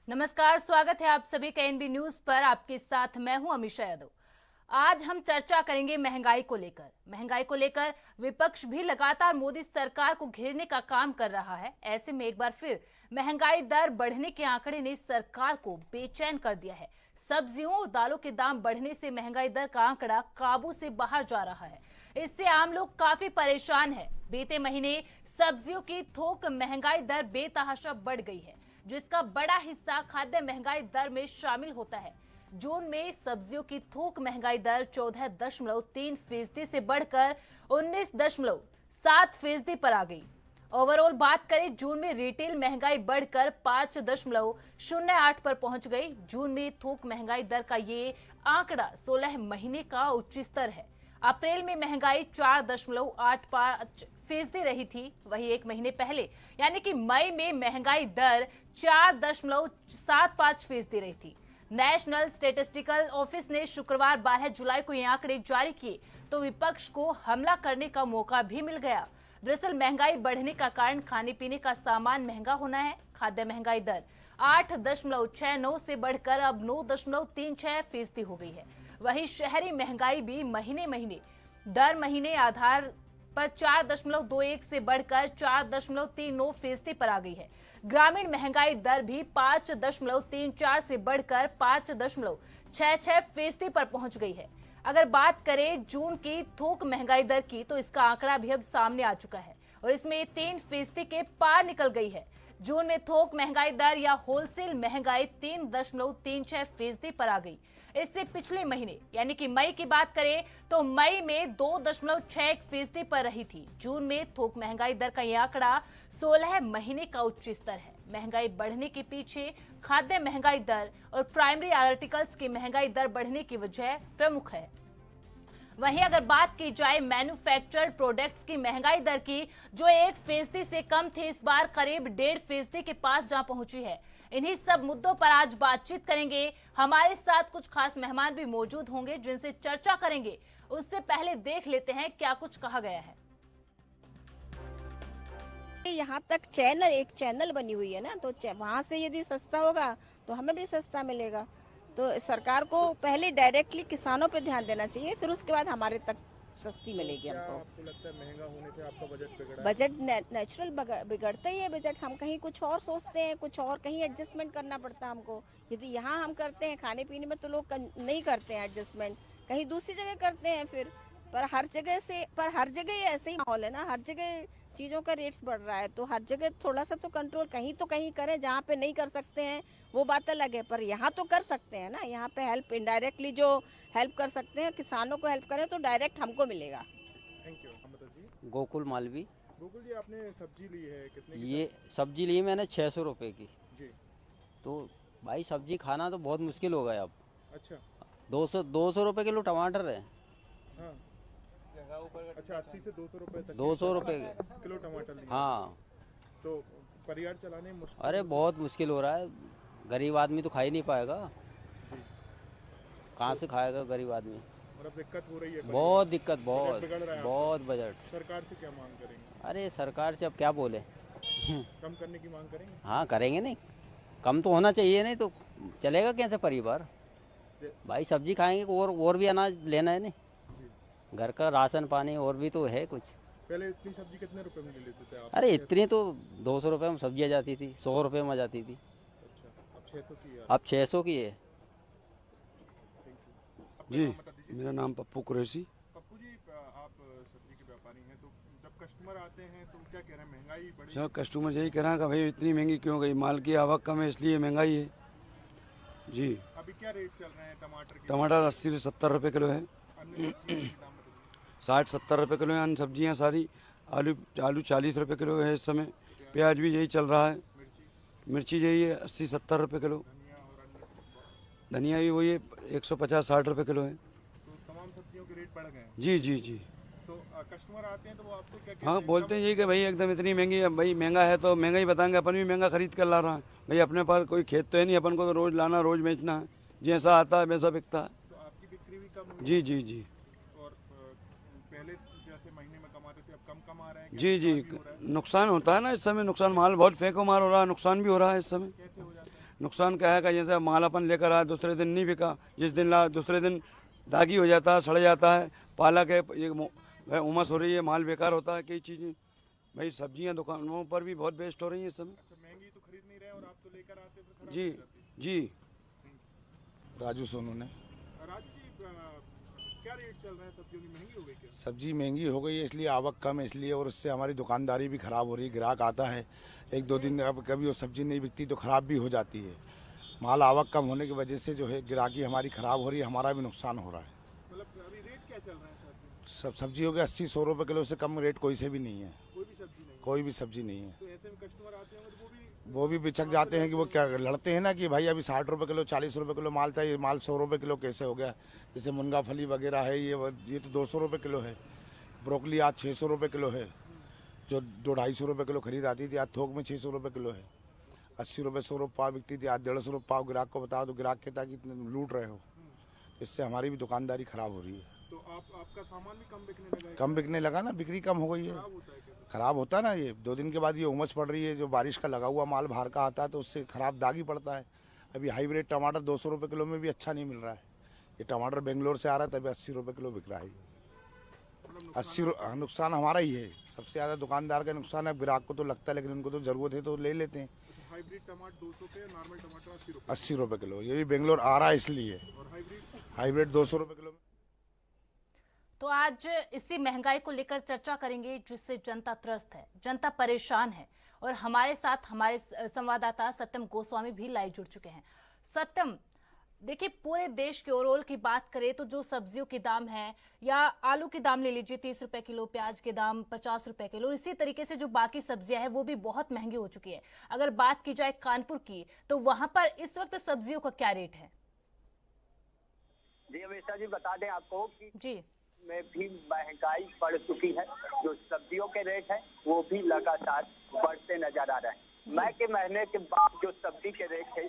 नमस्कार, स्वागत है आप सभी का NB न्यूज पर। आपके साथ मैं हूं अमीशा यादव। आज हम चर्चा करेंगे महंगाई को लेकर। महंगाई को लेकर विपक्ष भी लगातार मोदी सरकार को घेरने का काम कर रहा है। ऐसे में एक बार फिर महंगाई दर बढ़ने के आंकड़े ने सरकार को बेचैन कर दिया है। सब्जियों और दालों के दाम बढ़ने से महंगाई दर का आंकड़ा काबू से बाहर जा रहा है। इससे आम लोग काफी परेशान है। बीते महीने सब्जियों की थोक महंगाई दर बेतहाशा बढ़ गई है, जिसका बड़ा हिस्सा खाद्य महंगाई दर में शामिल होता है। जून में सब्जियों की थोक महंगाई दर 14.3% से बढ़कर 19.7% पर आ गई। ओवरऑल बात करें, जून में रिटेल महंगाई बढ़कर 5.08 पर पहुंच गई। जून में थोक महंगाई दर का ये आंकड़ा 16 महीने का उच्च स्तर है। अप्रैल में महंगाई 4.85% रही थी। वहीं एक महीने पहले यानी कि मई में महंगाई दर 4.75% रही थी। नेशनल स्टेटिस्टिकल ऑफिस ने शुक्रवार 12 जुलाई को ये आंकड़े जारी किए तो विपक्ष को हमला करने का मौका भी मिल गया। दरअसल महंगाई बढ़ने का कारण खाने पीने का सामान महंगा होना है। खाद्य महंगाई दर 8.69 से बढ़कर अब 9.36% हो गई है। वहीं शहरी महंगाई भी दर महीने आधार पर 4.21 से बढ़कर 4.39% पर आ गई है। ग्रामीण महंगाई दर भी 5.34 से बढ़कर 5.66% पर पहुंच गई है। अगर बात करें जून की थोक महंगाई दर की तो इसका आंकड़ा भी अब सामने आ चुका है और इसमें 3% के पार निकल गई है। जून में थोक महंगाई दर या होलसेल महंगाई 3.36% पर आ गई। इससे पिछले महीने यानी कि मई की बात करें तो मई में 2.61% पर रही थी। जून में थोक महंगाई दर का यह आंकड़ा 16 महीने का उच्च स्तर है। महंगाई बढ़ने के पीछे खाद्य महंगाई दर और प्राइमरी आर्टिकल्स की महंगाई दर बढ़ने की वजह प्रमुख है। वहीं अगर बात की जाए मैन्युफैक्चर्ड प्रोडक्ट्स की महंगाई दर की, जो 1% से कम थी, इस बार करीब 1.5% के पास जा पहुंची है। इन्हीं सब मुद्दों पर आज बातचीत करेंगे। हमारे साथ कुछ खास मेहमान भी मौजूद होंगे जिनसे चर्चा करेंगे। उससे पहले देख लेते हैं क्या कुछ कहा गया है। यहाँ तक एक चैनल बनी हुई है ना, तो वहाँ से यदि सस्ता होगा तो हमें भी सस्ता मिलेगा। तो सरकार को पहले डायरेक्टली किसानों पे ध्यान देना चाहिए, फिर उसके बाद हमारे तक सस्ती मिलेगी हमको। आपको लगता है महंगा होने से आपका बजट बिगड़ा है? बजट नेचुरल बिगड़ता ही है बजट। हम कहीं कुछ और सोचते हैं, कुछ और कहीं एडजस्टमेंट करना पड़ता है हमको। यदि यहाँ हम करते हैं खाने पीने में तो लोग नहीं करते हैं एडजस्टमेंट, कहीं दूसरी जगह करते हैं फिर। पर हर जगह ऐसे ही माहौल है ना, हर जगह चीज़ों का रेट्स बढ़ रहा है, तो हर जगह थोड़ा सा तो कंट्रोल कहीं करें। जहाँ पे नहीं कर सकते हैं वो बात अलग है, पर यहाँ तो कर सकते हैं ना। यहाँ पे हेल्प इनडायरेक्टली जो हेल्प कर सकते हैं, किसानों को हेल्प करें तो डायरेक्ट हमको मिलेगा। Thank you. जी गोकुल मालवी। गोकुल जी, आपने सब्जी ली है कितने की? ये सब्जी ली मैंने 600 रुपए की जी। तो भाई सब्जी खाना तो बहुत मुश्किल हो गया अब। अच्छा, 200 रुपए किलो टमाटर है। हाँ। अच्छा, 80 से 200 रुपए तक। 200 रुपए किलो टमाटर लिए। हाँ, तो परिवार चलाने में मुश्किल? अरे बहुत मुश्किल हो रहा है। गरीब आदमी तो खा ही नहीं पाएगा, कहाँ से खाएगा गरीब आदमी। मतलब दिक्कत हो रही है? बहुत दिक्कत, बहुत बजट। सरकार से क्या मांग करेंगे? अरे सरकार से अब क्या बोले। कम करने की मांग करेंगे? हाँ करेंगे, नहीं कम तो होना चाहिए, नहीं तो चलेगा कैसे परिवार। भाई सब्जी खाएंगे और भी अनाज लेना है, नहीं घर का राशन पानी और भी तो है कुछ। पहले इतनी सब्जी कितने रुपए में ले लेते थे आप? अरे इतनी तो 200 रुपए में सब्जी आ जाती थी, 100 रुपए में आ जाती थी। अच्छा, अब 600 की है? अब 600 की है। जी, मेरा नाम पप्पू कुरैशी। पप्पू जी, आप सब्जी के व्यापारी हैं, तो जब कस्टमर आते हैं तो क्या कह रहे हैं, महंगाई बढ़ी? सर कस्टमर यही कह रहा है कि भाई इतनी महंगी क्यों गई, माल की आवक कम है इसलिए महंगाई है। जी। अभी क्या रेट चल रहे हैं टमाटर के? टमाटर 80 से 70 रुपए किलो है। 60-70 रुपए किलो है। अन्य सब्जियाँ सारी आलू 40 रुपए किलो है इस समय। प्याज भी यही चल रहा है। मिर्ची यही है 80-70 रुपए किलो। धनिया भी वही है 150-60 रुपए किलो है। तो तमाम सब्जियों के रेट बढ़ गए हैं? जी जी जी। तो कस्टमर आते हैं तो वो आपको क्या कहते हाँ, बोलते हैं यही कि भाई एकदम इतनी महंगी है। भाई महंगा है तो महंगा ही बताएंगे, अपन भी महंगा खरीद कर ला रहा है। भाई अपने पास कोई खेत तो है नहीं, अपन को तो रोज लाना रोज बेचना है, जैसा आता है वैसा बिकता है। तो आपकी बिक्री भी कम हुई? जी जी जी। और पहले जैसे महीने में कमाते थे अब कम आ रहे हैं? जी जी, नुकसान होता है ना इस समय। नुकसान, माल बहुत फेंको मार हो रहा है, नुकसान भी हो रहा है इस समय। कैसे हो जाता है? नुकसान क्या है कि जैसे माल अपन लेकर आए, दूसरे दिन नहीं बिका, जिस दिन ला दूसरे दिन दागी हो जाता है, सड़ जाता है, पालक है, ये उमस हो रही है, माल बेकार होता है। कई चीज़ें भाई सब्जियां दुकानों पर भी बहुत बेस्ट हो रही हैं इस समय। अच्छा, महंगी तो खरीद नहीं रहे और आप तो लेकर आते हैं तो जी जी। राजू सोनू ने। राजू जी, क्या रेट चल रहे हैं सब्जियों की? महंगी हो गई क्या? सब्जी महंगी हो गई है इसलिए आवक कम है इसलिए, और उससे हमारी दुकानदारी भी ख़राब हो रही है। ग्राहक आता है 1-2 दिन, अब कभी वो सब्जी नहीं बिकती तो ख़राब भी हो जाती है। माल आवक कम होने की वजह से जो है ग्राहकी हमारी ख़राब हो रही है, हमारा भी नुकसान हो रहा है। मतलब अभी रेट क्या चल रहे हैं सब सब्जी हो गया 80-100 रुपये किलो से कम रेट कोई से भी नहीं है। कोई भी सब्जी नहीं? कोई भी सब्जी नहीं है। तो ऐसे में कस्टमर आते होंगे तो वो भी बिचक जाते हैं कि वो क्या लड़ते हैं ना कि भाई अभी 60 रुपये किलो 40 रुपये किलो माल था, ये माल 100 रुपये किलो कैसे हो गया। जैसे मुनगा फली वगैरह है ये तो 200 रुपये किलो है। ब्रोकली आज 600 रुपये किलो है, जो 200-250 रुपये किलो खरीद आती थी, आज थोक में 600 रुपये किलो है। 80 रुपये 100 रुपये पाव बिकती थी, आज 150 रुपये पाव ग्राहक को बताओ तो ग्राहक कहता है कि इतने लूट रहे हो। इससे हमारी भी दुकानदारी खराब हो रही है। तो आपका सामान भी कम बिकने लगा है? कम बिकने लगा ना, बिक्री कम हो गई है। खराब होता है ना, ये 2 दिन के बाद ये उमस पड़ रही है, जो बारिश का लगा हुआ माल बाहर का आता है तो उससे खराब दाग ही पड़ता है। अभी हाईब्रिड टमाटर 200 रुपये किलो में भी अच्छा नहीं मिल रहा है। ये टमाटर बेंगलोर से आ रहा है तभी 80 रुपये किलो बिक रहा है। 80 नुकसान हमारा ही है, सबसे ज़्यादा दुकानदार का नुकसान है। ग्राहक को तो लगता है लेकिन उनको तो ज़रूरत है तो ले लेते हैं। हाइब्रिड टमाटर 200 पे, नॉर्मल टमाटर 80 रुपये। 80 रुपये किलो, ये भी बेंगलोर आ रहा है इसलिए। और हाइब्रिड 200 रुपये किलो। तो आज इसी महंगाई को लेकर चर्चा करेंगे जिससे जनता त्रस्त है, जनता परेशान है। और हमारे साथ हमारे संवाददाता सत्यम गोस्वामी भी लाइव जुड़ चुके हैं। सत्यम, देखिए पूरे देश के ओवरऑल की बात करें तो जो सब्जियों के दाम है, या आलू के दाम ले लीजिए 30 रुपए किलो, प्याज के दाम 50 रुपए किलो, इसी तरीके से जो बाकी सब्जियां हैं वो भी बहुत महंगी हो चुकी है। अगर बात की जाए कानपुर की तो वहां पर इस वक्त सब्जियों का क्या रेट है? जी अमीषा जी, बता दें आपको कि जी में भी महंगाई बढ़ चुकी है। जो सब्जियों के रेट है वो भी लगातार बढ़ते नजर आ रहे हैं। मई के महीने के बाद जो सब्जी के रेट है,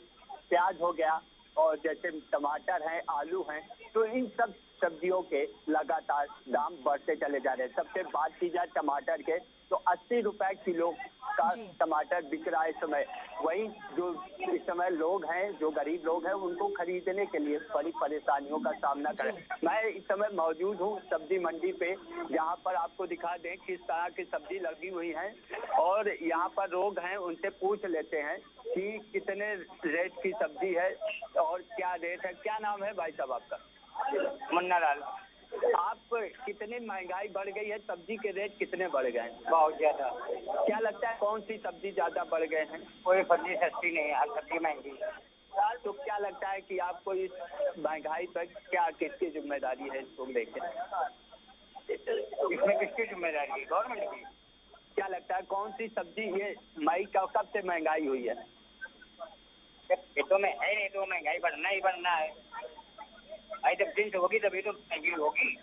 प्याज हो गया और जैसे टमाटर हैं, आलू हैं, तो इन सब सब्जियों के लगातार दाम बढ़ते चले जा रहे हैं। सबसे बात की जाए टमाटर के तो 80 रुपए किलो का टमाटर बिक रहा है इस समय। वहीं जो इस समय लोग हैं, जो गरीब लोग हैं, उनको खरीदने के लिए बड़ी परेशानियों का सामना करें। मैं इस समय मौजूद हूँ सब्जी मंडी पे, जहाँ पर आपको दिखा दें किस तरह की सब्जी लगी हुई है। और यहाँ पर लोग हैं, उनसे पूछ लेते हैं कि कितने रेट की सब्जी है और क्या रेट है। क्या नाम है भाई साहब आपका? मुन्ना लाल। आप कितनी महंगाई बढ़ गई है, सब्जी के रेट कितने बढ़ गए हैं? बहुत ज्यादा। क्या लगता है कौन सी सब्जी ज्यादा बढ़ गए हैं? कोई सब्जी सस्ती नहीं है, हर सब्जी महंगी है। तो क्या लगता है कि आपको इस महंगाई पर क्या किसकी जिम्मेदारी है इसको लेकर? इसमें किसकी जिम्मेदारी है? गवर्नमेंट की। क्या लगता है कौन सी सब्जी ये मई का कब से महंगाई हुई है? ये तो में है नहीं, तो महंगाई बढ़ना ही बढ़ना है। भाई जब दिन से होगी तभी तो महंगी होगी।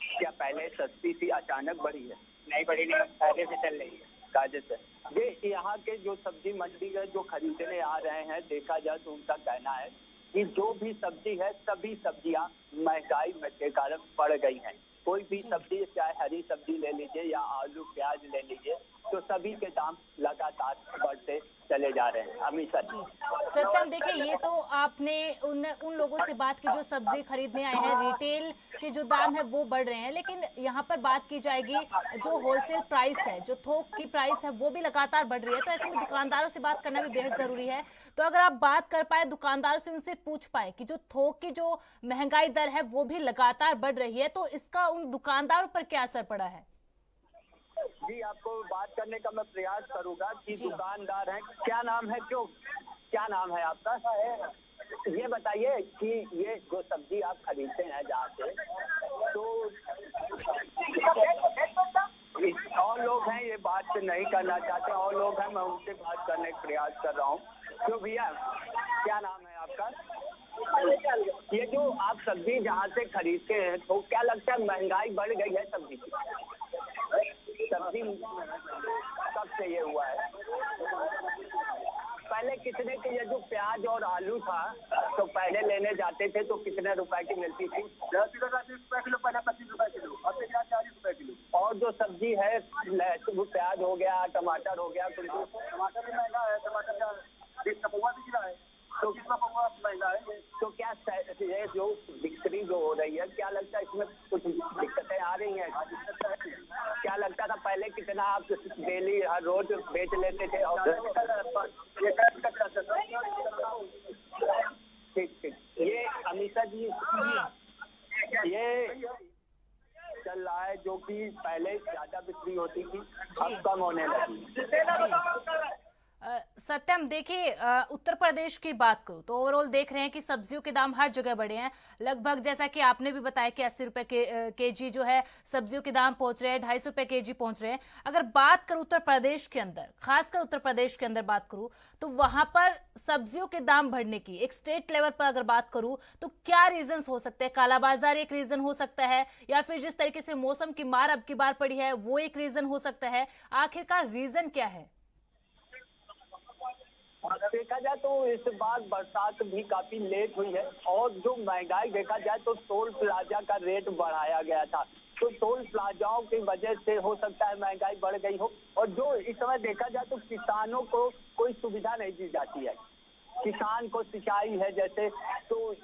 क्या पहले सस्ती थी, अचानक बढ़ी है? नहीं बढ़ी, नहीं, कायदे से चल रही है। कायदे से। ये यहाँ के जो सब्जी मंडी है जो खरीदने आ रहे हैं, देखा जाए तो उनका कहना है कि जो भी सब्जी है सभी सब्जियाँ महंगाई के कारण बढ़ गई हैं। कोई भी सब्जी, चाहे हरी सब्जी ले लीजिए या आलू प्याज ले लीजिए, तो सभी के दाम लगातार बढ़ते चले जा रहे हैं। अमीषा जी। सत्यम, देखिए ये तो आपने उन लोगों से बात की जो सब्जी खरीदने आए हैं, रिटेल के जो दाम है वो बढ़ रहे हैं, लेकिन यहाँ पर बात की जाएगी जो होलसेल प्राइस है, जो थोक की प्राइस है वो भी लगातार बढ़ रही है। तो ऐसे में दुकानदारों से बात करना भी बेहद जरूरी है। तो अगर आप बात कर पाए दुकानदारों से, उनसे पूछ पाए कि जो थोक की जो महंगाई दर है वो भी लगातार बढ़ रही है, तो इसका उन दुकानदारों पर क्या असर पड़ा है? जी आपको बात करने का मैं प्रयास करूंगा कि दुकानदार हैं। क्या नाम है, क्या नाम है आपका? ये बताइए कि ये जो सब्जी आप खरीदते हैं जहाँ से, तो और लोग हैं ये बात नहीं करना चाहते, और लोग हैं, मैं उनसे बात करने का प्रयास कर रहा हूँ। क्यों भैया, क्या नाम है आपका? ये जो आप सब्जी जहाँ से खरीदते हैं, तो क्या लगता है महंगाई बढ़ गई है सब्जी की? सब्जी कब से ये हुआ है? पहले कितने के ये जो प्याज और आलू था, तो पहले लेने जाते थे तो कितने रुपए की मिलती थी? 10 रुपए किलो, पहले 25 रुपए किलो, अब 40 रुपए किलो। और जो सब्जी है, प्याज हो गया, टमाटर हो गया, टमाटर भी महंगा है। टमाटर का 20 का पौवा बिक रहा है, तो 20 का पौवा महंगा है। तो क्या ये जो बिक्री जो हो रही है, क्या लगता है इसमें कुछ दिक्कतें आ रही हैं? क्या लगता था पहले कितना आप डेली हर रोज बेच लेते थे? और ठीक, ये अमीषा जी ये चल रहा है जो कि पहले ज्यादा बिक्री होती थी, अब कम होने लगी। सत्यम, देखिए उत्तर प्रदेश की बात करूं तो ओवरऑल देख रहे हैं कि सब्जियों के दाम हर जगह बढ़े हैं। लगभग जैसा कि आपने भी बताया कि 80 रुपए केजी जो है सब्जियों के दाम पहुंच रहे हैं, 250 रुपए केजी पहुंच रहे हैं। अगर बात करूं उत्तर प्रदेश के अंदर, खासकर उत्तर प्रदेश के अंदर बात करूं तो वहां पर सब्जियों के दाम बढ़ने की एक स्टेट लेवल पर अगर बात करूं तो क्या रीजन हो सकते हैं? कालाबाजारी एक रीजन हो सकता है, या फिर जिस तरीके से मौसम की मार अब की बार पड़ी है वो एक रीजन हो सकता है। आखिरकार रीजन क्या है? देखा जाए तो इस बार बरसात भी काफी लेट हुई है और जो महंगाई देखा जाए तो टोल प्लाजा का रेट बढ़ाया गया था, तो टोल प्लाजाओं की वजह से हो सकता है महंगाई बढ़ गई हो। और जो इस समय देखा जाए तो किसानों को कोई सुविधा नहीं दी जाती है। किसान को सिंचाई है जैसे, तो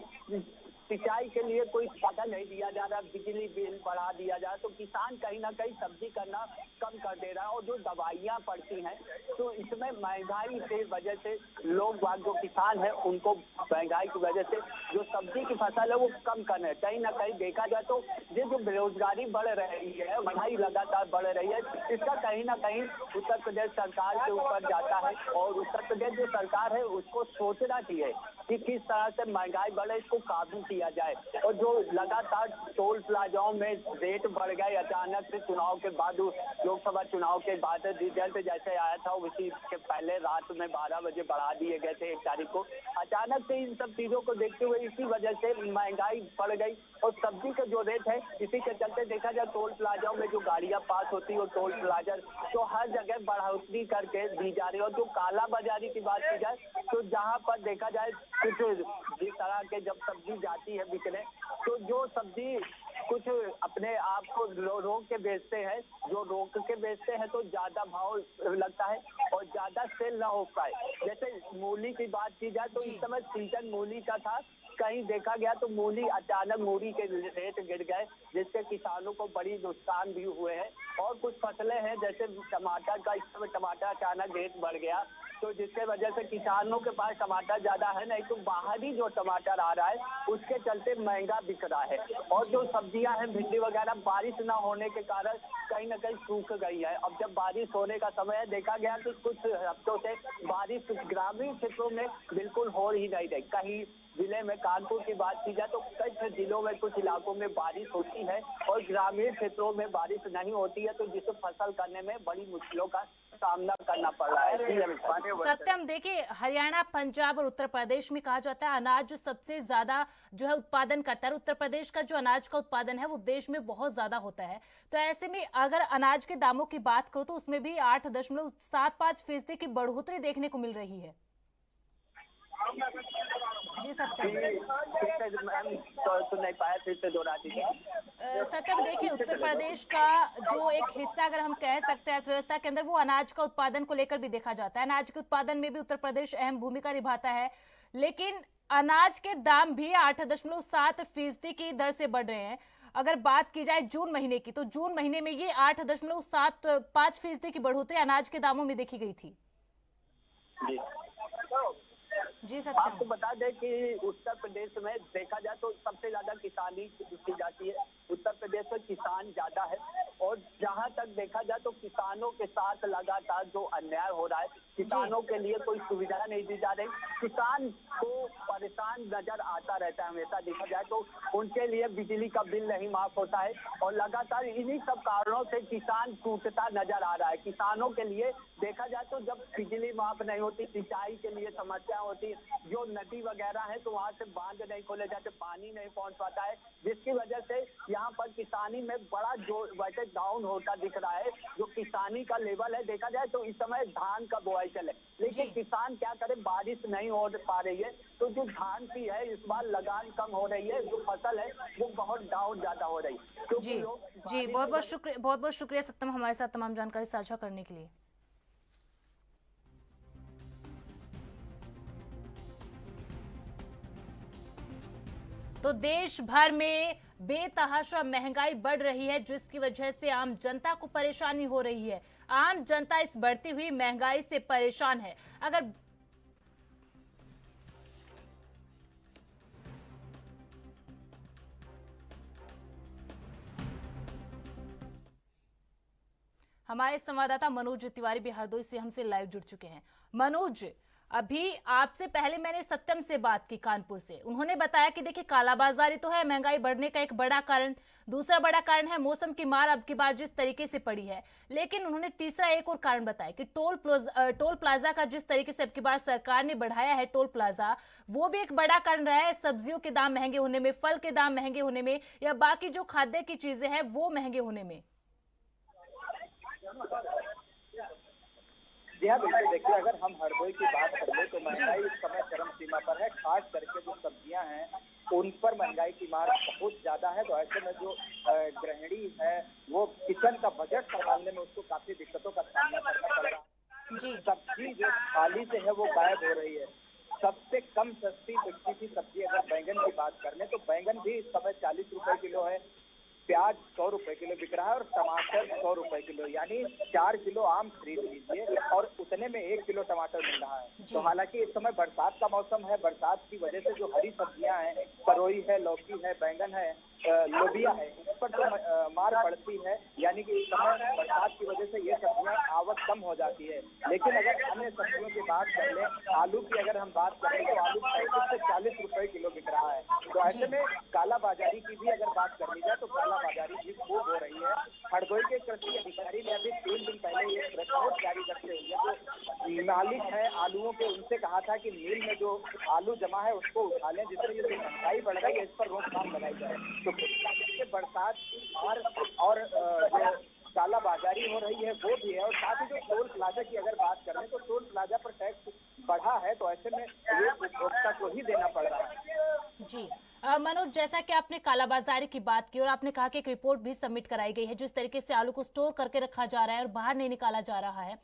सिंचाई के लिए कोई पैसा नहीं दिया जा रहा, बिजली बिल बढ़ा दिया जा रहा, तो किसान कहीं ना कहीं सब्जी करना कम कर दे रहा है। और जो दवाइयाँ पड़ती हैं तो इसमें महंगाई के वजह से लोग जो किसान है उनको महंगाई की वजह से जो सब्जी की फसल है वो कम कर रहे हैं। कहीं ना कहीं देखा जाए तो ये जो बेरोजगारी बढ़ रही है, महंगाई लगातार बढ़ रही है, इसका कहीं ना कहीं उत्तर प्रदेश सरकार के ऊपर जाता है। और उत्तर प्रदेश जो सरकार है उसको सोचना चाहिए कि किस तरह से महंगाई बढ़े, इसको काबू किया जाए। और जो लगातार टोल प्लाजाओं में रेट बढ़ गए अचानक से चुनाव के बाद, लोकसभा चुनाव के बाद रिजल्ट जैसे आया था उसी के पहले रात में 12 बजे बढ़ा दिए गए थे 1 तारीख को। अचानक से इन सब चीजों को देखते हुए इसी वजह से महंगाई बढ़ गई और सब्जी का जो रेट है इसी के चलते देखा जाए टोल प्लाजाओं में जो गाड़ियां पास होती है और टोल प्लाजा तो हर जगह बढ़ोतरी करके दी जा रही है। और जो काला बाजारी की बात की जाए तो जहाँ पर देखा जाए कुछ जिस तरह के जब सब्जी जाती है बिकने, तो जो सब्जी कुछ अपने आप को रोक के बेचते हैं, जो रोक के बेचते हैं तो ज्यादा भाव लगता है और ज्यादा सेल ना हो पाए। जैसे मूली की बात की जाए तो इस समय सीजन मूली का था, कहीं देखा गया तो मूली अचानक मूली के रेट गिर गए जिससे किसानों को बड़ी नुकसान भी हुए हैं। और कुछ फसलें हैं जैसे टमाटर का, इस समय टमाटर अचानक रेट बढ़ गया तो जिसके वजह से किसानों के पास टमाटर ज्यादा है नहीं तो बाहरी जो टमाटर आ रहा है उसके चलते महंगा बिक रहा है। और जो सब्जियां हैं भिंडी वगैरह बारिश ना होने के कारण कहीं ना कहीं सूख गई है। अब जब बारिश होने का समय है देखा गया कि कुछ हफ्तों से बारिश ग्रामीण क्षेत्रों में बिल्कुल हो ही नहीं रही। कहीं जिले में कानपुर की बात की जाए तो कई जिलों में कुछ इलाकों में बारिश होती है और ग्रामीण क्षेत्रों में बारिश नहीं होती है, तो जिससे फसल करने में बड़ी मुश्किलों का सामना करना पड़ रहा है। सत्यम, देखिए हरियाणा, पंजाब और उत्तर प्रदेश में कहा जाता है अनाज जो सबसे ज्यादा जो है उत्पादन करता है। उत्तर प्रदेश का जो अनाज का उत्पादन है वो देश में बहुत ज्यादा होता है। तो ऐसे में अगर अनाज के दामों की बात करो तो उसमें भी 8.75% की बढ़ोतरी देखने को मिल रही है। जी सत्यम, सुन नहीं पाया, फिर से दोहरा दीजिए। सत्यम, देखिए उत्तर प्रदेश का जो एक हिस्सा अगर हम कह सकते हैं अर्थव्यवस्था के अंदर वो अनाज का उत्पादन को लेकर भी देखा जाता है। अनाज के उत्पादन में भी उत्तर प्रदेश अहम भूमिका निभाता है, लेकिन अनाज के दाम भी 8.7% की दर से बढ़ रहे हैं। अगर बात की जाए जून महीने की तो जून महीने में ये 8.75% की बढ़ोतरी अनाज के दामों में देखी गई थी। जी सत्यम, आपको बता दें कि उत्तर प्रदेश में देखा जाए तो सबसे ज्यादा किसानी की जाती है। उत्तर प्रदेश में किसान ज्यादा है और जहां तक देखा जाए तो किसानों के साथ लगातार जो अन्याय हो रहा है, किसानों के लिए कोई सुविधा नहीं दी जा रही, किसान को परेशान नजर आता रहता है हमेशा। देखा जाए तो उनके लिए बिजली का बिल नहीं माफ होता है और लगातार इन्हीं सब कारणों से किसान टूटता नजर आ रहा है। किसानों के लिए देखा जाए तो जब बिजली माफ नहीं होती, सिंचाई के लिए समस्या होती, जो नदी वगैरह है तो वहाँ से बांध नहीं खोले जाते, पानी नहीं पहुँच पाता है, जिसकी वजह से यहाँ पर किसानी में बड़ा जो वैसे डाउन होता दिख रहा है। जो किसानी का लेवल है देखा जाए तो इस समय धान का बुआई चले, लेकिन किसान क्या करे, बारिश नहीं हो पा रही है तो जो धान की है इस बार लगान कम हो रही है, जो फसल है वो बहुत डाउन ज्यादा हो रही है। जी बहुत बहुत शुक्रिया सत्यम हमारे साथ तमाम जानकारी साझा करने के लिए। तो देश भर में बेतहाशा महंगाई बढ़ रही है जिसकी वजह से आम जनता को परेशानी हो रही है। आम जनता इस बढ़ती हुई महंगाई से परेशान है। अगर हमारे संवाददाता मनोज तिवारी भी हरदोई से हमसे लाइव जुड़ चुके हैं। मनोज, अभी आपसे पहले मैंने सत्यम से बात की कानपुर से, उन्होंने बताया कि देखिए कालाबाजारी तो है महंगाई बढ़ने का एक बड़ा कारण, दूसरा बड़ा कारण है मौसम की मार अब की बार जिस तरीके से पड़ी है, लेकिन उन्होंने तीसरा एक और कारण बताया कि टोल प्लाजा का जिस तरीके से अब की बार सरकार ने बढ़ाया है टोल प्लाजा, वो भी एक बड़ा कारण रहा है सब्जियों के दाम महंगे होने में, फल के दाम महंगे होने में या बाकी जो खाद्य की चीजें हैं वो महंगे होने में। जी हाँ बिल्कुल, देखिए अगर हम हरदोई की बात कर ले तो महंगाई इस समय चरम सीमा पर है। खास करके जो सब्जियां हैं उन पर महंगाई की मार बहुत ज्यादा है। तो ऐसे में जो गृहिणी है वो किचन का बजट संभालने में उसको काफी दिक्कतों का सामना करना पड़ रहा है। सब्जी जो थाली से है वो गायब हो रही है। सबसे कम सस्ती बिकती थी सब्जी अगर बैंगन की बात कर ले तो बैंगन भी इस समय 40 रुपए किलो है, प्याज 100 रुपए किलो बिक रहा है और टमाटर 100 रुपए किलो, यानी 4 किलो आम खरीद लीजिए और उतने में 1 किलो टमाटर मिल रहा है। तो हालांकि इस समय बरसात का मौसम है, बरसात की वजह से जो हरी सब्जियां हैं, तरोई है, लौकी है, बैंगन है, लोबिया है, इस पर तो मार पड़ती है, यानी कि इस समय बरसात की वजह से ये सब्जियां आवक कम हो जाती है। लेकिन अगर अन्य सब्जियों की बात कर ले, आलू की अगर हम बात करें तो आलू 35 से 40 रुपए किलो बिक रहा है। तो ऐसे में काला बाजारी की भी अगर बात कर ली जाए तो काला बाजारी भी खूब हो रही है। हरदोई के कृषि अधिकारी ने अभी 3 दिन पहले ये रिपोर्ट जारी करते हुए जो मालिक है आलूओं के उनसे कहा था कि मिल में जो आलू जमा है उसको उठा लें, जिससे ये महंगाई बढ़ रही है इस पर रोकथाम लगाई जाए। तो बरसात की मार और जो काला बाजारी हो रही है वो भी है, और साथ ही जो टोल प्लाजा की अगर बात करें तो टोल प्लाजा पर टैक्स बढ़ा है, तो ऐसे में ये उपभोक्ता को ही देना पड़ रहा है। जी मनोज, जैसा कि आपने कालाबाजारी की बात की और आपने कहा कि एक रिपोर्ट भी सबमिट कराई गई है, जिस तरीके से आलू को स्टोर करके रखा जा रहा है और बाहर नहीं निकाला जा रहा है।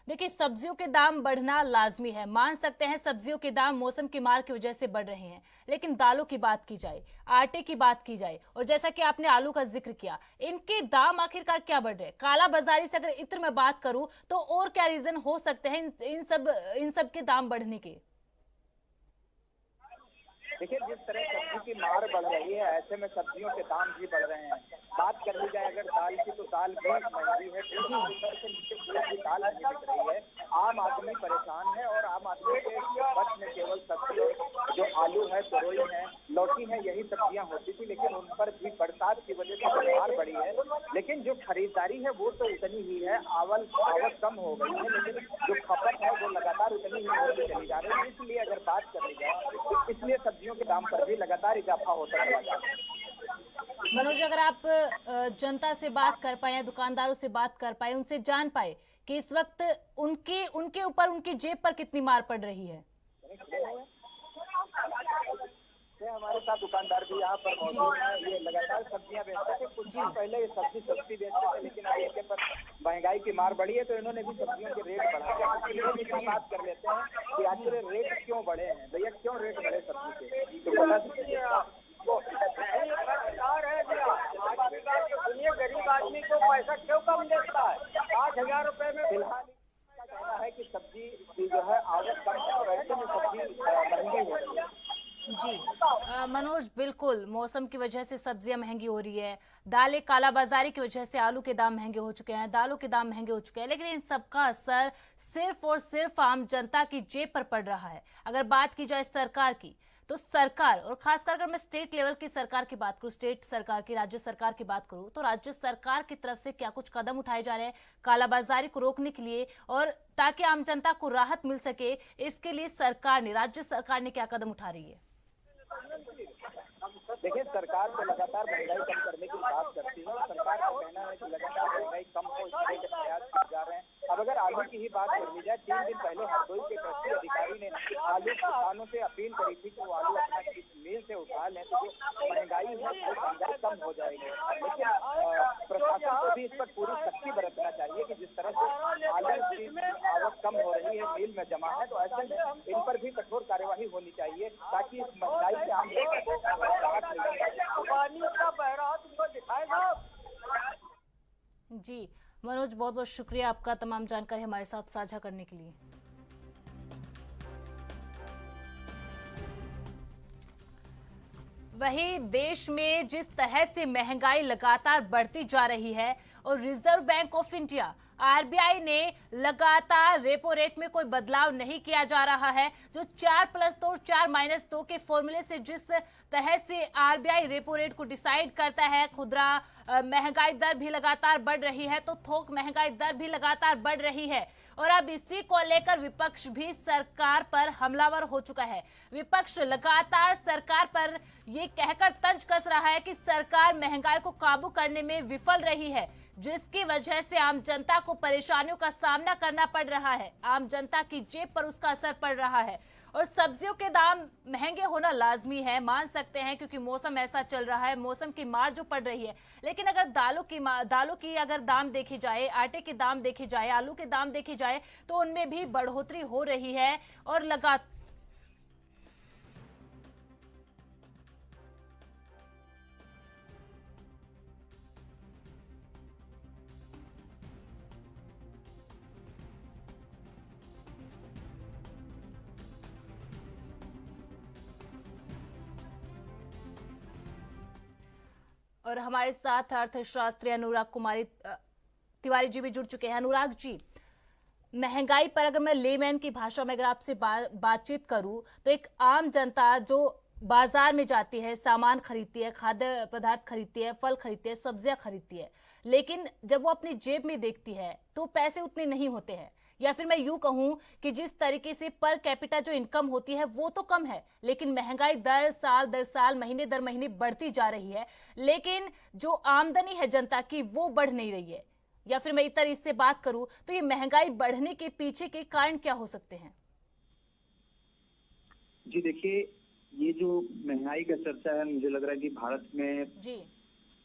देखिए, सब्जियों के दाम बढ़ना लाजमी है, मान सकते हैं सब्जियों के दाम मौसम की मार की वजह से बढ़ रहे हैं, लेकिन दालों की बात की जाए, आटे की बात की जाए और जैसा कि आपने आलू का जिक्र किया, इनके दाम आखिरकार क्या बढ़ रहे हैं? काला बाजारी से अगर इत्र में बात करूं तो और क्या रीजन हो सकते हैं इन सब के दाम बढ़ने के? देखिए, जिस तरह सब्जी की मार बढ़ रही है ऐसे में सब्जियों के दाम भी बढ़ रहे हैं। बात कर ली जाए अगर दाल की तो दाल भी महंगी है, से नीचे की दाल नहीं बिक रही है। आम आदमी परेशान है और आम आदमी के बस में केवल सब्जी जो आलू है, तरोई है, लौकी है, यही सब्जियां होती थी, लेकिन उन पर भी बरसात की वजह से मार बढ़ी है। लेकिन जो खरीदारी है वो तो उतनी ही है, आवक कम हो गई है, लेकिन जो खपत है वो लगातार उतनी ही होती चली जा रही है। इसलिए अगर बात कर ली जाए तो इसलिए सब्जियों के दाम पर भी लगातार इजाफा होता चला जा रहा है। मनोज, अगर आप जनता से बात कर पाए या दुकानदारों से बात कर पाए, उनसे जान पाए कि इस वक्त उनके ऊपर, उनकी जेब पर कितनी मार पड़ रही है? हमारे साथ दुकानदार भी यहाँ पर मौजूद है, ये लगातार सब्जियां बेचते थे। कुछ दिन पहले ये सब्जी सस्ती बेचते थे, लेकिन अब इनके पर महंगाई की मार बढ़ी है तो इन्होंने भी सब्जियों के रेट बढ़ाए। बात कर लेते हैं कि आखिर रेट क्यों बढ़े हैं, भैया क्यों रेट बढ़े सब्जी के, तो बता दीजिए आप। गरीब आदमी को पैसा क्यों कम देता है? 5,000 रुपए में फिलहाल कहना है कि सब्जी की जो है आवक कम है और ऐसे में सब्जी महंगी हो रही है। जी मनोज, बिल्कुल मौसम की वजह से सब्जियां महंगी हो रही है, दालें कालाबाजारी की वजह से आलू के दाम महंगे हो चुके हैं, दालों के दाम महंगे हो चुके हैं, लेकिन इन सबका असर सिर्फ और सिर्फ आम जनता की जेब पर पड़ रहा है। अगर बात की जाए सरकार की तो सरकार, और खासकर अगर मैं स्टेट लेवल की सरकार की बात करूं, स्टेट सरकार की, राज्य सरकार की बात करूं, तो राज्य सरकार की तरफ से क्या कुछ कदम उठाए जा रहे हैं कालाबाजारी को रोकने के लिए और ताकि आम जनता को राहत मिल सके, इसके लिए सरकार ने, राज्य सरकार ने क्या कदम उठा रही है? देखिए, सरकार तो लगातार महंगाई कम करने की बात करती है। सरकार का कहना है कि लगातार महंगाई कम हो, इस तरह के प्रयास किए जा रहे हैं। अब अगर आलू की ही बात कर ली जाए, 3 दिन पहले हरदोई के कृषि अधिकारी ने आलू किसानों से अपील करी थी कि वो आलू अपना मिल से उठा लें तो जो महंगाई है वो महंगाई कम हो जाएगी। लेकिन प्रशासन को भी इस पर पूरी सख्ती बरतना चाहिए कि जिस तरह से आलू की आवक कम हो रही है, मिल में जमा है, तो ऐसे में इन पर भी कठोर कार्यवाही होनी चाहिए ताकि इस महंगाई से आम जी मनोज, बहुत बहुत शुक्रिया आपका तमाम जानकारी हमारे साथ साझा करने के लिए। वहीं देश में जिस तरह से महंगाई लगातार बढ़ती जा रही है और reserve bank of India RBI ने लगातार रेपो रेट में कोई बदलाव नहीं किया जा रहा है, जो 4+2 और 4-2 के फॉर्मूले से जिस तरह से आरबीआई रेपो रेट को डिसाइड करता है, खुदरा महंगाई दर भी लगातार बढ़ रही है तो थोक महंगाई दर भी लगातार बढ़ रही है और अब इसी को लेकर विपक्ष भी सरकार पर हमलावर हो चुका है। विपक्ष लगातार सरकार पर ये कहकर तंज कस रहा है कि सरकार महंगाई को काबू करने में विफल रही है। जिसकी वजह से आम जनता को परेशानियों का सामना करना पड़ रहा है। आम जनता की जेब पर उसका असर पड़ रहा है और सब्जियों के दाम महंगे होना लाजमी है, मान सकते हैं, क्योंकि मौसम ऐसा चल रहा है, मौसम की मार जो पड़ रही है। लेकिन अगर दालों की अगर दाम देखी जाए, आटे के दाम देखे जाए, आलू के दाम देखे जाए, तो उनमें भी बढ़ोतरी हो रही है और लगातार और हमारे साथ अर्थशास्त्री अनुराग कुमारी तिवारी जी भी जुड़ चुके हैं। अनुराग जी, महंगाई पर अगर मैं लेमैन की भाषा में अगर आपसे बातचीत करूं तो एक आम जनता जो बाजार में जाती है, सामान खरीदती है, खाद्य पदार्थ खरीदती है, फल खरीदती है, सब्जियां खरीदती है, लेकिन जब वो अपनी जेब में देखती है तो पैसे उतने नहीं होते हैं, या फिर मैं यूं कहूं कि जिस तरीके से पर कैपिटा जो इनकम होती है वो तो कम है, लेकिन महंगाई दर साल महीने दर महीने बढ़ती जा रही है, लेकिन जो आमदनी है जनता की वो बढ़ नहीं रही है। या फिर मैं इतर इससे बात करूं तो ये महंगाई बढ़ने के पीछे के कारण क्या हो सकते हैं? जी देखिए, ये जो महंगाई का चर्चा है, मुझे लग रहा है कि भारत में जी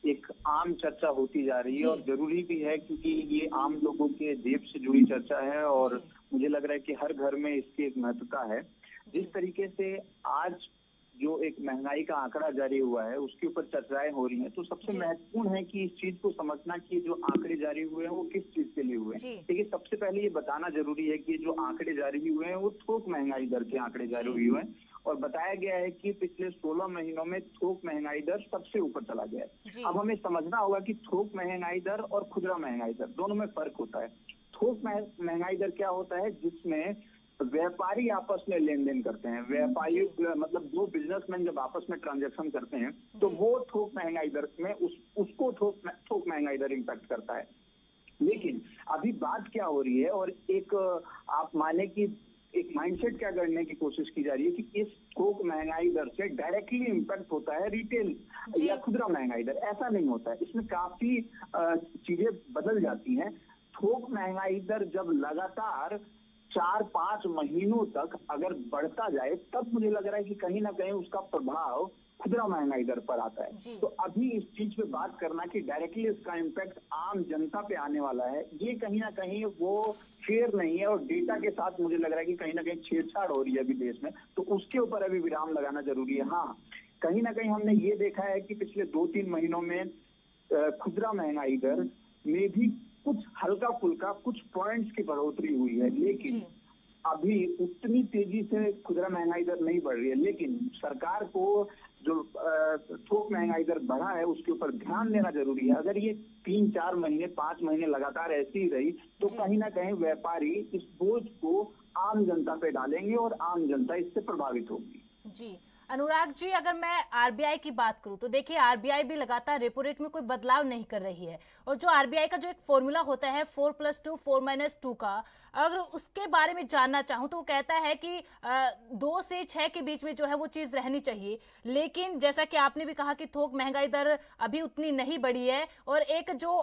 एक आम चर्चा होती जा रही है और जरूरी भी है, क्योंकि ये आम लोगों के जेब से जुड़ी चर्चा है और मुझे लग रहा है कि हर घर में इसकी एक महत्वता है। जिस तरीके से आज जो एक महंगाई का आंकड़ा जारी हुआ है उसके ऊपर चर्चाएं हो रही हैं, तो सबसे महत्वपूर्ण है कि इस चीज को समझना कि जो आंकड़े जारी हुए हैं वो किस चीज के लिए हुए हैं। देखिए, सबसे पहले ये बताना जरूरी है कि जो आंकड़े जारी हुए हैं वो थोक महंगाई दर के आंकड़े जारी हुए हैं और बताया गया है कि पिछले 16 महीनों में थोक महंगाई दर सबसे ऊपर चला गया है। अब हमें समझना होगा कि थोक महंगाई दर और खुदरा महंगाई दर दोनों में फर्क होता है। थोक महंगाई दर क्या होता है? जिसमें व्यापारी आपस में लेन देन करते हैं, व्यापारी मतलब दो बिजनेसमैन जब आपस में ट्रांजैक्शन करते हैं तो वो थोक महंगाई दर में उसको थोक महंगाई दर इम्पैक्ट करता है। लेकिन अभी बात क्या हो रही है, और एक आप माने कि एक माइंडसेट क्या करने की कोशिश की जा रही है कि इस थोक महंगाई दर से डायरेक्टली इम्पैक्ट होता है रिटेल या खुदरा महंगाई दर। ऐसा नहीं होता है, इसमें काफी चीजें बदल जाती हैं। थोक महंगाई दर जब लगातार 4-5 महीनों तक अगर बढ़ता जाए तब मुझे लग रहा है कि कहीं ना कहीं उसका प्रभाव खुदरा महंगाई दर पर आता है। तो अभी इस चीज पे बात करना कि डायरेक्टली इसका इम्पैक्ट आम जनता पे आने वाला है, ये कहीं ना कहीं वो फेयर नहीं है और डेटा के साथ मुझे लग रहा है कि कहीं ना कहीं छेड़छाड़ हो रही है अभी देश में, तो उसके ऊपर अभी विराम लगाना जरूरी है। हाँ, कहीं ना कहीं हमने ये देखा है कि पिछले 2-3 महीनों में खुदरा महंगाई दर में भी कुछ हल्का फुल्का कुछ पॉइंट्स की बढ़ोतरी हुई है, लेकिन अभी उतनी तेजी से खुदरा महंगाई दर नहीं बढ़ रही है। लेकिन सरकार को जो थोक महंगाई दर बढ़ा है उसके ऊपर ध्यान देना जरूरी है। अगर ये 3-4 महीने 5 महीने लगातार ऐसी ही रही तो कहीं ना कहीं व्यापारी इस बोझ को आम जनता पे डालेंगे और आम जनता इससे प्रभावित होगी। जी अनुराग जी, अगर मैं आरबीआई की बात करूं तो देखिए आरबीआई भी लगातार रेपो रेट में कोई बदलाव नहीं कर रही है, और जो आरबीआई का जो एक फॉर्मूला होता है 4+2 4-2 का, अगर उसके बारे में जानना चाहूं तो वो कहता है कि 2 से 6 के बीच में जो है वो चीज रहनी चाहिए। लेकिन जैसा कि आपने भी कहा कि थोक महंगाई दर अभी उतनी नहीं बढ़ी है, और एक जो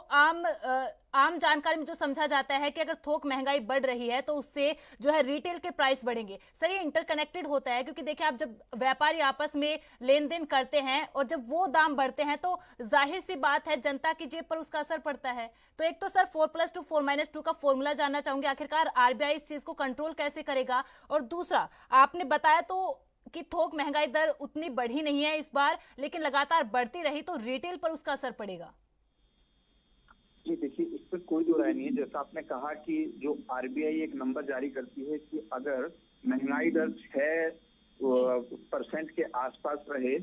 आम जानकारी में जो समझा जाता है कि अगर थोक महंगाई बढ़ रही है तो उससे जो है रिटेल के प्राइस बढ़ेंगे। सर, ये इंटरकनेक्टेड होता है, क्योंकि देखिए आप जब व्यापारी आपस में लेन देन करते हैं और जब वो दाम बढ़ते हैं तो जाहिर सी बात है जनता की जेब पर उसका असर पड़ता है। तो एक तो सर 4+2 4-2 का फॉर्मूला जानना चाहूंगी, आखिरकार आरबीआई इस चीज को कंट्रोल कैसे करेगा, और दूसरा आपने बताया तो कि थोक महंगाई दर उतनी बढ़ी नहीं है इस बार, लेकिन लगातार बढ़ती रही तो रिटेल पर उसका असर पड़ेगा। जी देखिए, इस पर कोई दो राय नहीं है। जैसा आपने कहा कि जो आरबीआई एक नंबर जारी करती है कि अगर महंगाई दर 6% के आसपास रहे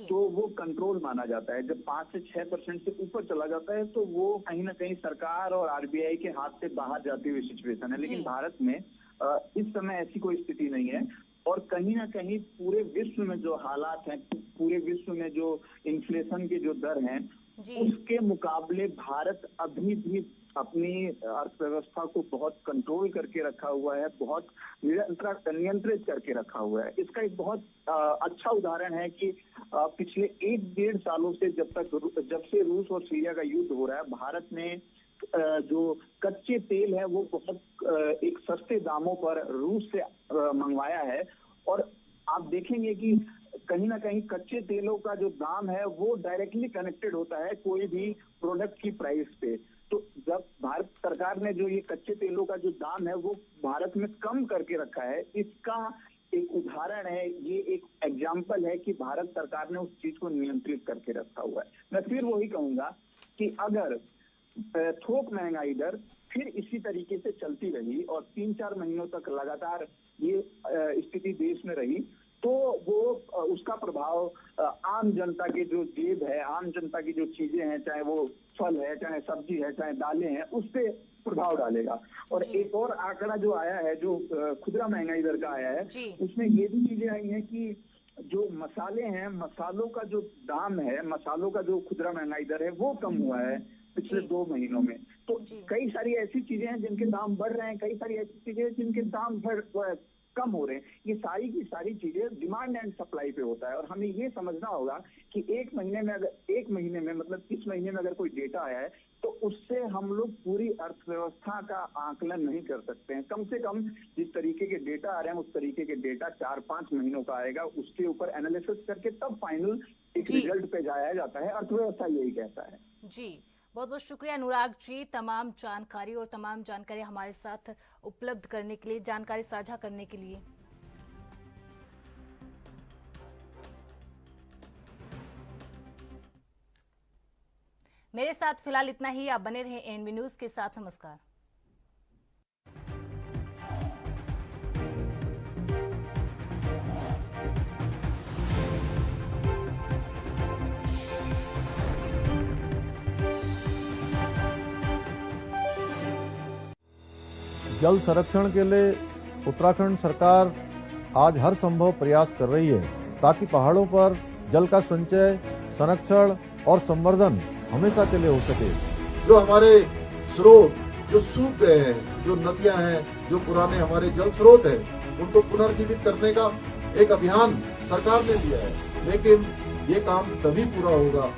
तो वो कंट्रोल माना जाता है। जब 5 से 6% से ऊपर चला जाता है तो वो कहीं ना कहीं सरकार और आरबीआई के हाथ से बाहर जाती हुई सिचुएशन है। लेकिन भारत में इस समय ऐसी कोई स्थिति नहीं है, और कहीं ना कहीं पूरे विश्व में जो हालात हैं, पूरे विश्व में जो इन्फ्लेशन के जो दर हैं, उसके मुकाबले भारत अभी भी अपनी अर्थव्यवस्था को बहुत कंट्रोल करके रखा हुआ है, बहुत नियंत्रित करके रखा हुआ है। इसका एक बहुत अच्छा उदाहरण है कि पिछले 1-1.5 सालों से जब से रूस और सीरिया का युद्ध हो रहा है, भारत ने जो कच्चे तेल है वो बहुत एक सस्ते दामों पर रूस से मंगवाया है। और आप देखेंगे कि कहीं ना कहीं कच्चे तेलों का जो दाम है वो डायरेक्टली कनेक्टेड होता है कोई भी प्रोडक्ट की प्राइस पे। तो जब भारत सरकार ने जो ये कच्चे तेलों का जो दाम है वो भारत में कम करके रखा है, इसका एक उदाहरण है, ये एक एग्जाम्पल है कि भारत सरकार ने उस चीज को नियंत्रित करके रखा हुआ है। मैं फिर वही कहूंगा कि अगर थोक महंगाई दर फिर इसी तरीके से चलती रही और 3-4 महीनों तक लगातार ये स्थिति देश में रही, तो वो उसका प्रभाव आम जनता के जो जेब है, आम जनता की जो चीजें हैं, चाहे वो फल है, चाहे सब्जी है, चाहे दालें हैं, उस पे प्रभाव डालेगा। और एक और आंकड़ा जो आया है, जो खुदरा महंगाई दर का आया है, उसमें ये भी चीजें आई हैं कि जो मसाले हैं, मसालों का जो दाम है, मसालों का जो खुदरा महंगाई दर है वो कम हुआ है पिछले 2 महीनों में। तो कई सारी ऐसी चीजें हैं जिनके दाम बढ़ रहे हैं, कई सारी ऐसी चीजें हैं जिनके दाम कम हो रहे हैं। ये सारी की सारी चीजें डिमांड एंड सप्लाई पे होता है। और हमें ये समझना होगा कि एक महीने में मतलब इस महीने में अगर कोई डेटा आया है तो उससे हम लोग पूरी अर्थव्यवस्था का आकलन नहीं कर सकते हैं। कम से कम जिस तरीके के डेटा आ रहे हैं उस तरीके के डेटा 4-5 महीनों का आएगा, उसके ऊपर एनालिसिस करके तब फाइनल एक रिजल्ट पे जाया जाता है। अर्थव्यवस्था यही कहता है। जी, बहुत बहुत शुक्रिया अनुराग जी, तमाम जानकारी और तमाम जानकारी हमारे साथ उपलब्ध करने के लिए, जानकारी साझा करने के लिए। मेरे साथ फिलहाल इतना ही। आप बने रहें एएनबी न्यूज के साथ। नमस्कार। जल संरक्षण के लिए उत्तराखंड सरकार आज हर संभव प्रयास कर रही है ताकि पहाड़ों पर जल का संचय, संरक्षण और संवर्धन हमेशा के लिए हो सके। जो हमारे स्रोत जो सूख गए हैं, जो नदियां हैं, जो पुराने हमारे जल स्रोत हैं, उनको पुनर्जीवित करने का एक अभियान सरकार ने दिया है, लेकिन ये काम तभी पूरा होगा